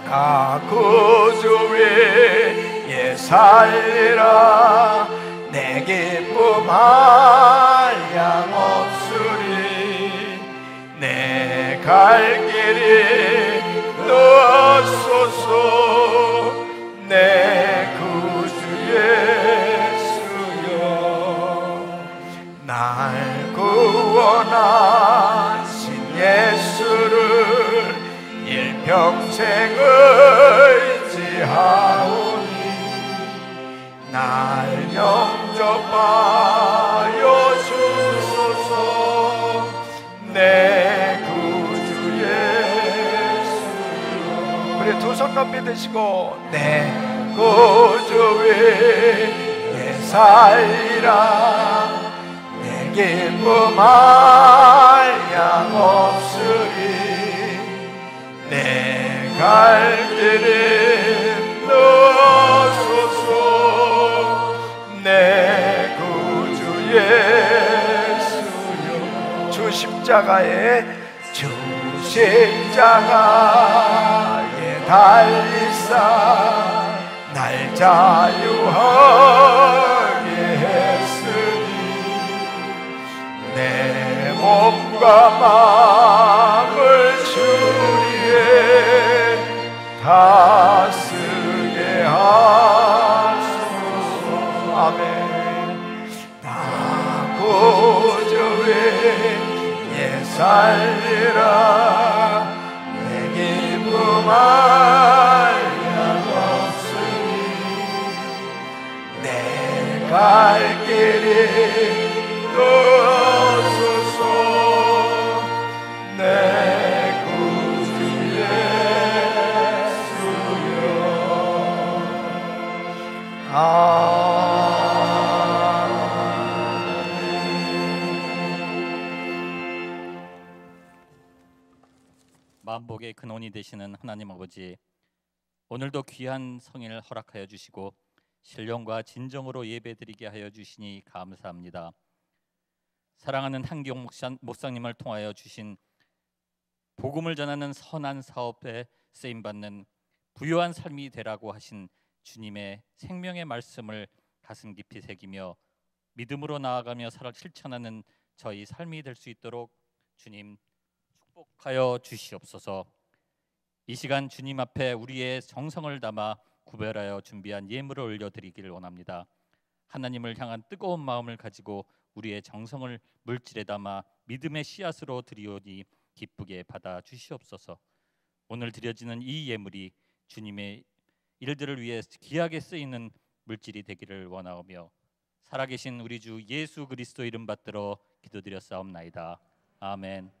가 구주 위에 살리라. 내 기쁨 한량 없으리. 내 갈 길이 넣었소서. 내 구주 예수여, 날 구원하신 예수를 일평생 의지하오니 날 영접하여 주소서. 내 구주 예수여, 우리 두 손 높이 드시고 내 구주 위에 살리라. 내 기쁨 한량 없으리. 내 갈 길이 넣어소서. 내 구주 예수여, 주 십자가에 달리사 날 자유하게 했으니 내 몸과 마음을 주 위에 다스게 하소서. 아멘. 나 구주 위에 살리라. 내 기쁨 한량 없으니 내 갈 길이 넣어소서. 내 구주 예수여. 만복의 근원이 되시는 하나님 아버지, 오늘도 귀한 성인을 허락하여 주시고 신령과 진정으로 예배드리게 하여 주시니 감사합니다. 사랑하는 한기용 목사님을 통하여 주신 복음을 전하는 선한 사업에 쓰임받는 부유한 삶이 되라고 하신 주님의 생명의 말씀을 가슴 깊이 새기며 믿음으로 나아가며 실천하는 저희 삶이 될 수 있도록 주님 축복하여 주시옵소서. 이 시간 주님 앞에 우리의 정성을 담아 구별하여 준비한 예물을 올려드리기를 원합니다. 하나님을 향한 뜨거운 마음을 가지고 우리의 정성을 물질에 담아 믿음의 씨앗으로 드리오니 기쁘게 받아 주시옵소서. 오늘 드려지는 이 예물이 주님의 일들을 위해 귀하게 쓰이는 물질이 되기를 원하오며 살아계신 우리 주 예수 그리스도 이름 받들어 기도드렸사옵나이다. 아멘.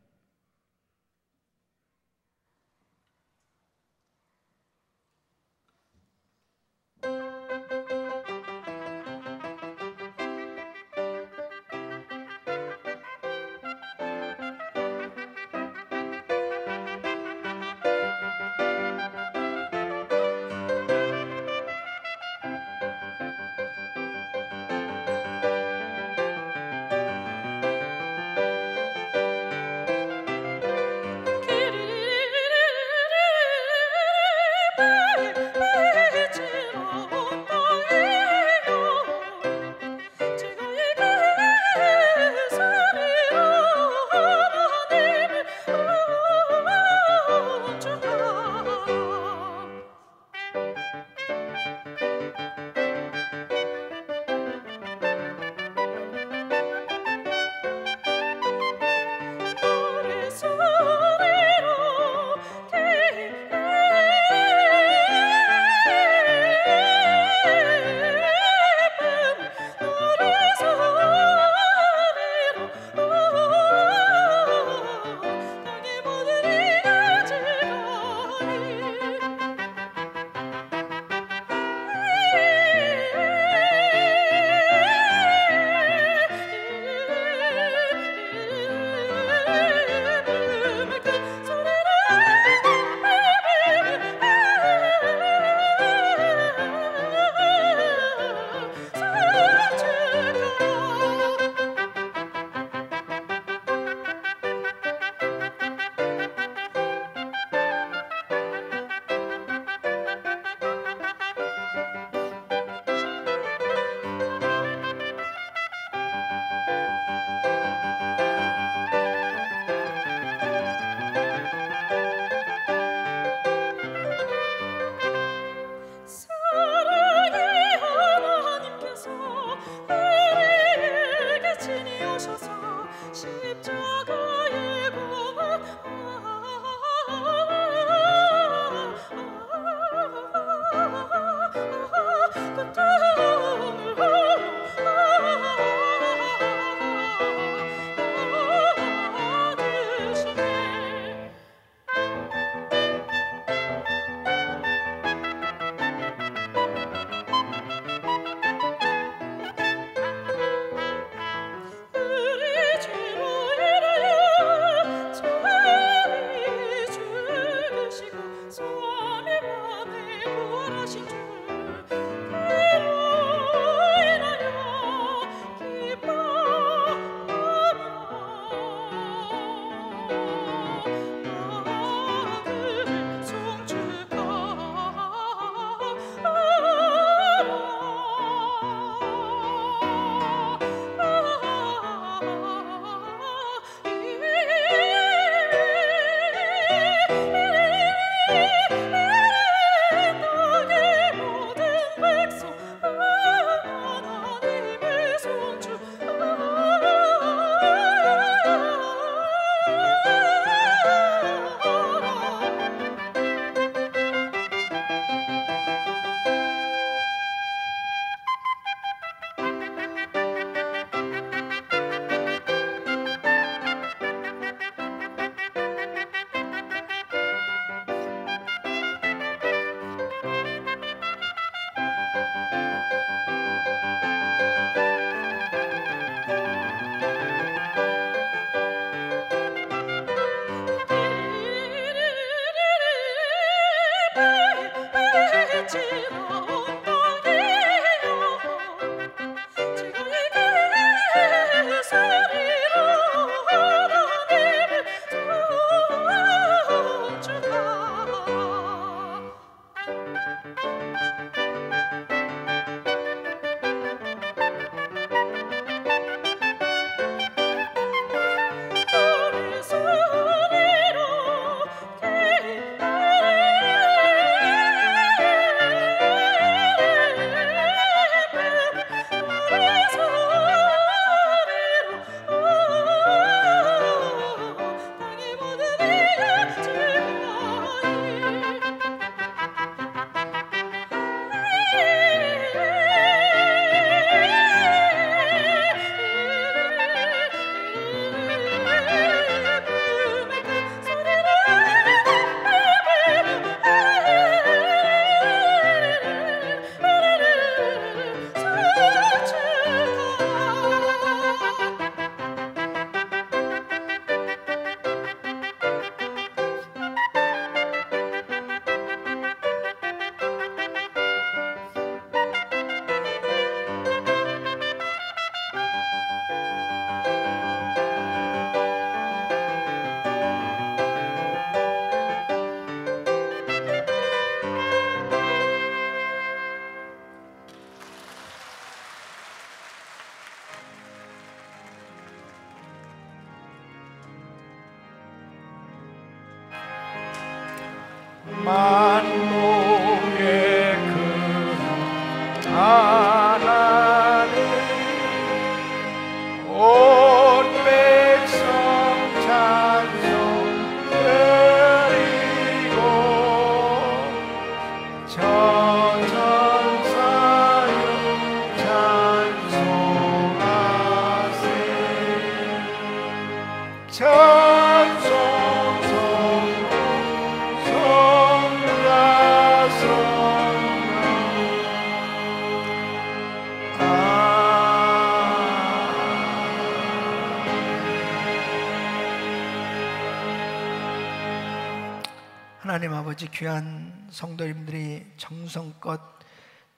하나님 아버지, 귀한 성도님들이 정성껏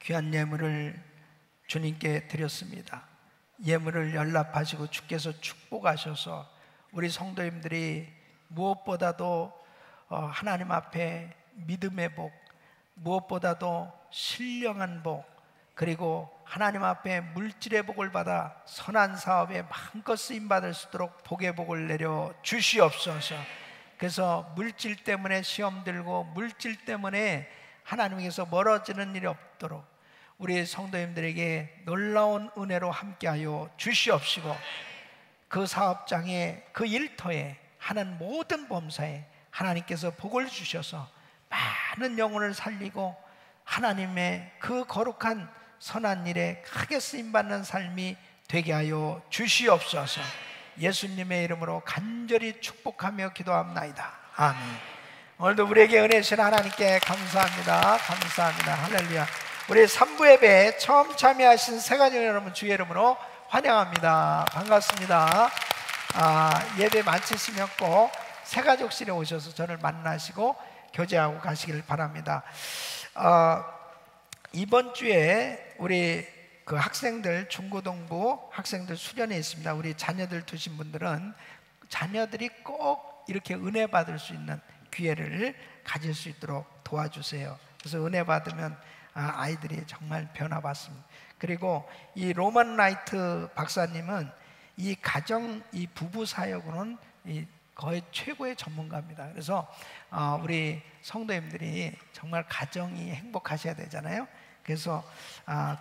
귀한 예물을 주님께 드렸습니다. 예물을 연락하시고 주께서 축복하셔서 우리 성도님들이 무엇보다도 하나님 앞에 믿음의 복, 무엇보다도 신령한 복, 그리고 하나님 앞에 물질의 복을 받아 선한 사업에 마음껏 쓰임받을 수 있도록 복의 복을 내려 주시옵소서. 그래서 물질 때문에 시험 들고 물질 때문에 하나님께서 멀어지는 일이 없도록 우리 성도님들에게 놀라운 은혜로 함께하여 주시옵시고, 그 사업장에, 그 일터에 하는 모든 범사에 하나님께서 복을 주셔서 많은 영혼을 살리고 하나님의 그 거룩한 선한 일에 크게 쓰임받는 삶이 되게 하여 주시옵소서. 예수님의 이름으로 간절히 축복하며 기도합나이다. 아멘. 오늘도 우리에게 은혜 주신 하나님께 감사합니다. 감사합니다. 할렐루야. 우리 3부 예배에 처음 참여하신 새가족 여러분 주의 이름으로 환영합니다. 반갑습니다. 예배 마치시면 꼭 새가족실에 오셔서 저를 만나시고 교제하고 가시길 바랍니다. 이번 주에 우리 그 학생들, 중고등부 학생들 수련회 있습니다. 우리 자녀들 두신 분들은 자녀들이 꼭 이렇게 은혜 받을 수 있는 기회를 가질 수 있도록 도와주세요. 그래서 은혜 받으면 아이들이 정말 변화받습니다. 그리고 이 로만 라이트 박사님은 이 가정, 이 부부 사역으로는 거의 최고의 전문가입니다. 그래서 우리 성도님들이 정말 가정이 행복하셔야 되잖아요. 그래서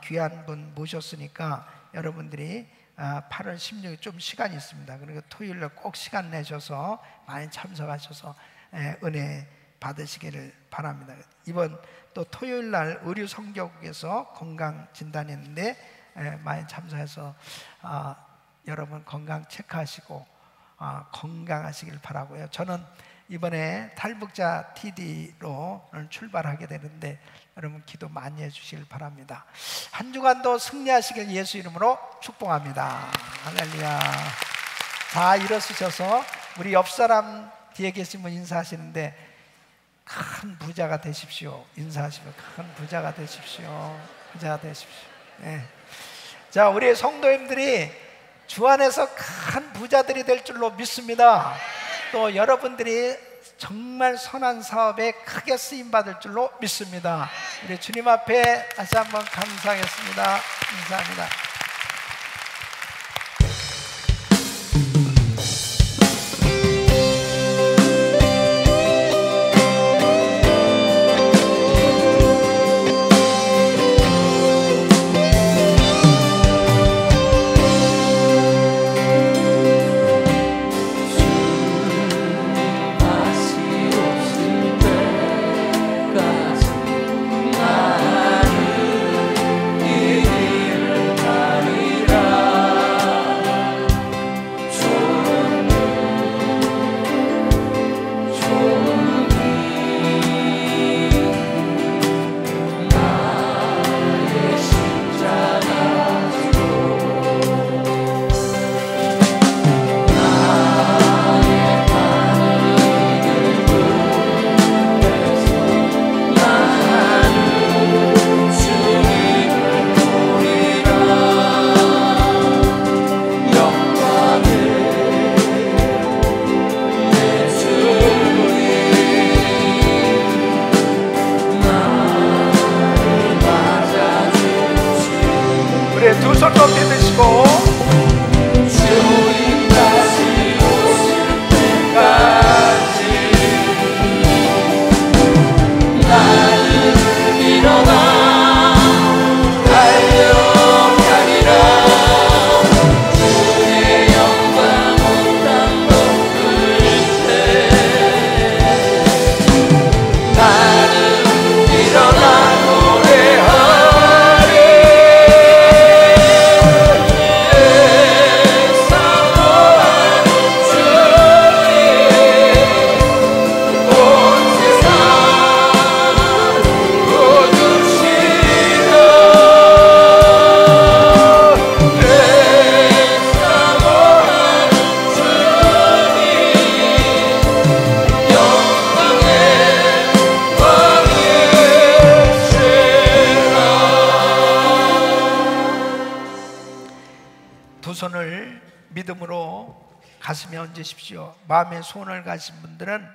귀한 분 모셨으니까 여러분들이 8월 16일 좀 시간이 있습니다. 그리고 토요일날 꼭 시간 내셔서 많이 참석하셔서 은혜 받으시기를 바랍니다. 이번 또 토요일날 의류 성교국에서 건강 진단했는데 많이 참석해서 여러분 건강 체크하시고 건강하시길 바라고요. 저는 이번에 탈북자 TD로 출발하게 되는데 여러분 기도 많이 해주시길 바랍니다. 한 주간도 승리하시길 예수 이름으로 축복합니다. 할렐루야. 자, 일어서셔서 우리 옆 사람 뒤에 계신 분 인사하시는데 큰 부자가 되십시오. 인사하시면 큰 부자가 되십시오. 부자가 되십시오. 네. 자, 우리 성도님들이 주 안에서 큰 부자들이 될 줄로 믿습니다. 또 여러분들이 정말 선한 사업에 크게 쓰임받을 줄로 믿습니다. 우리 주님 앞에 다시 한번 감사하겠습니다. 감사합니다. 일어나 노래하리 믿음으로 가슴에 얹으십시오. 마음의 소원을 가진 분들은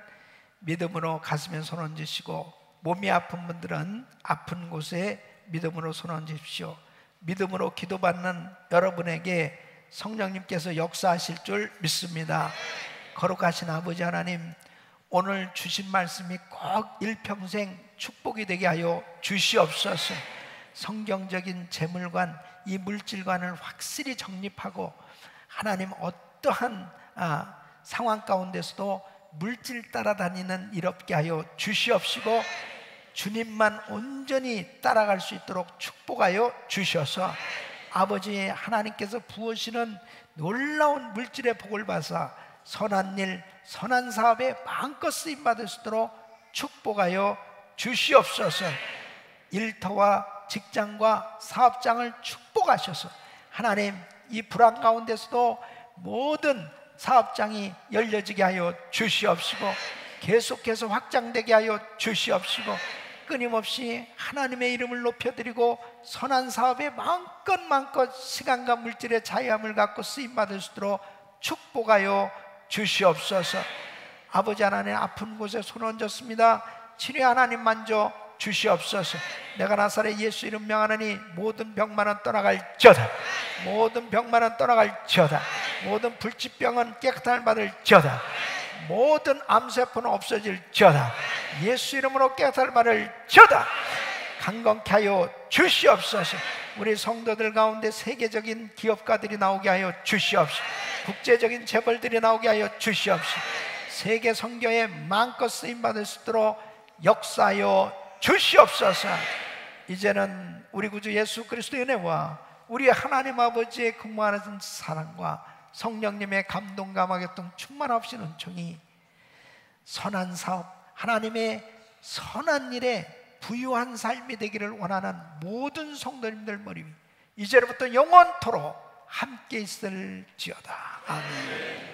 믿음으로 가슴에 손 얹으시고, 몸이 아픈 분들은 아픈 곳에 믿음으로 손 얹으십시오. 믿음으로 기도받는 여러분에게 성령님께서 역사하실 줄 믿습니다. 거룩하신 아버지 하나님, 오늘 주신 말씀이 꼭 일평생 축복이 되게 하여 주시옵소서. 성경적인 재물관, 이 물질관을 확실히 정립하고, 하나님 어떠한 상황 가운데서도 물질 따라다니는 일 없게 하여 주시옵시고, 주님만 온전히 따라갈 수 있도록 축복하여 주셔서 아버지 하나님께서 부으시는 놀라운 물질의 복을 받아 선한 일, 선한 사업에 마음껏 쓰임받을 수 있도록 축복하여 주시옵소서. 일터와 직장과 사업장을 축복하셔서 하나님, 이 불안 가운데서도 모든 사업장이 열려지게 하여 주시옵시고, 계속해서 확장되게 하여 주시옵시고, 끊임없이 하나님의 이름을 높여드리고 선한 사업에 마음껏 시간과 물질의 자유함을 갖고 쓰임받을 수 있도록 축복하여 주시옵소서. 아버지 하나님, 아픈 곳에 손 얹었습니다. 치료 하나님 만져 주시옵소서. 내가 나사렛 예수 이름 명하노니 모든 병만은 떠나갈지어다. 모든 병만은 떠나갈지어다. 모든 불치병은 깨끗함을 받을지어다. 모든 암세포는 없어질지어다. 예수 이름으로 깨끗함을 받을지어다. 강건케 하여 주시옵소서. 우리 성도들 가운데 세계적인 기업가들이 나오게 하여 주시옵소서. 국제적인 재벌들이 나오게 하여 주시옵소서. 세계 선교에 마음껏 쓰임받을 수 있도록 역사하여 주시옵소서. 이제는 우리 구주 예수 그리스도의 은혜와 우리 하나님 아버지의 긍만하신 사랑과 성령님의 감동과 감화교통 충만하신 은총이 선한 사업, 하나님의 선한 일에 부유한 삶이 되기를 원하는 모든 성도님들 머리 위 이제로부터 영원토록 함께 있을지어다. 아멘.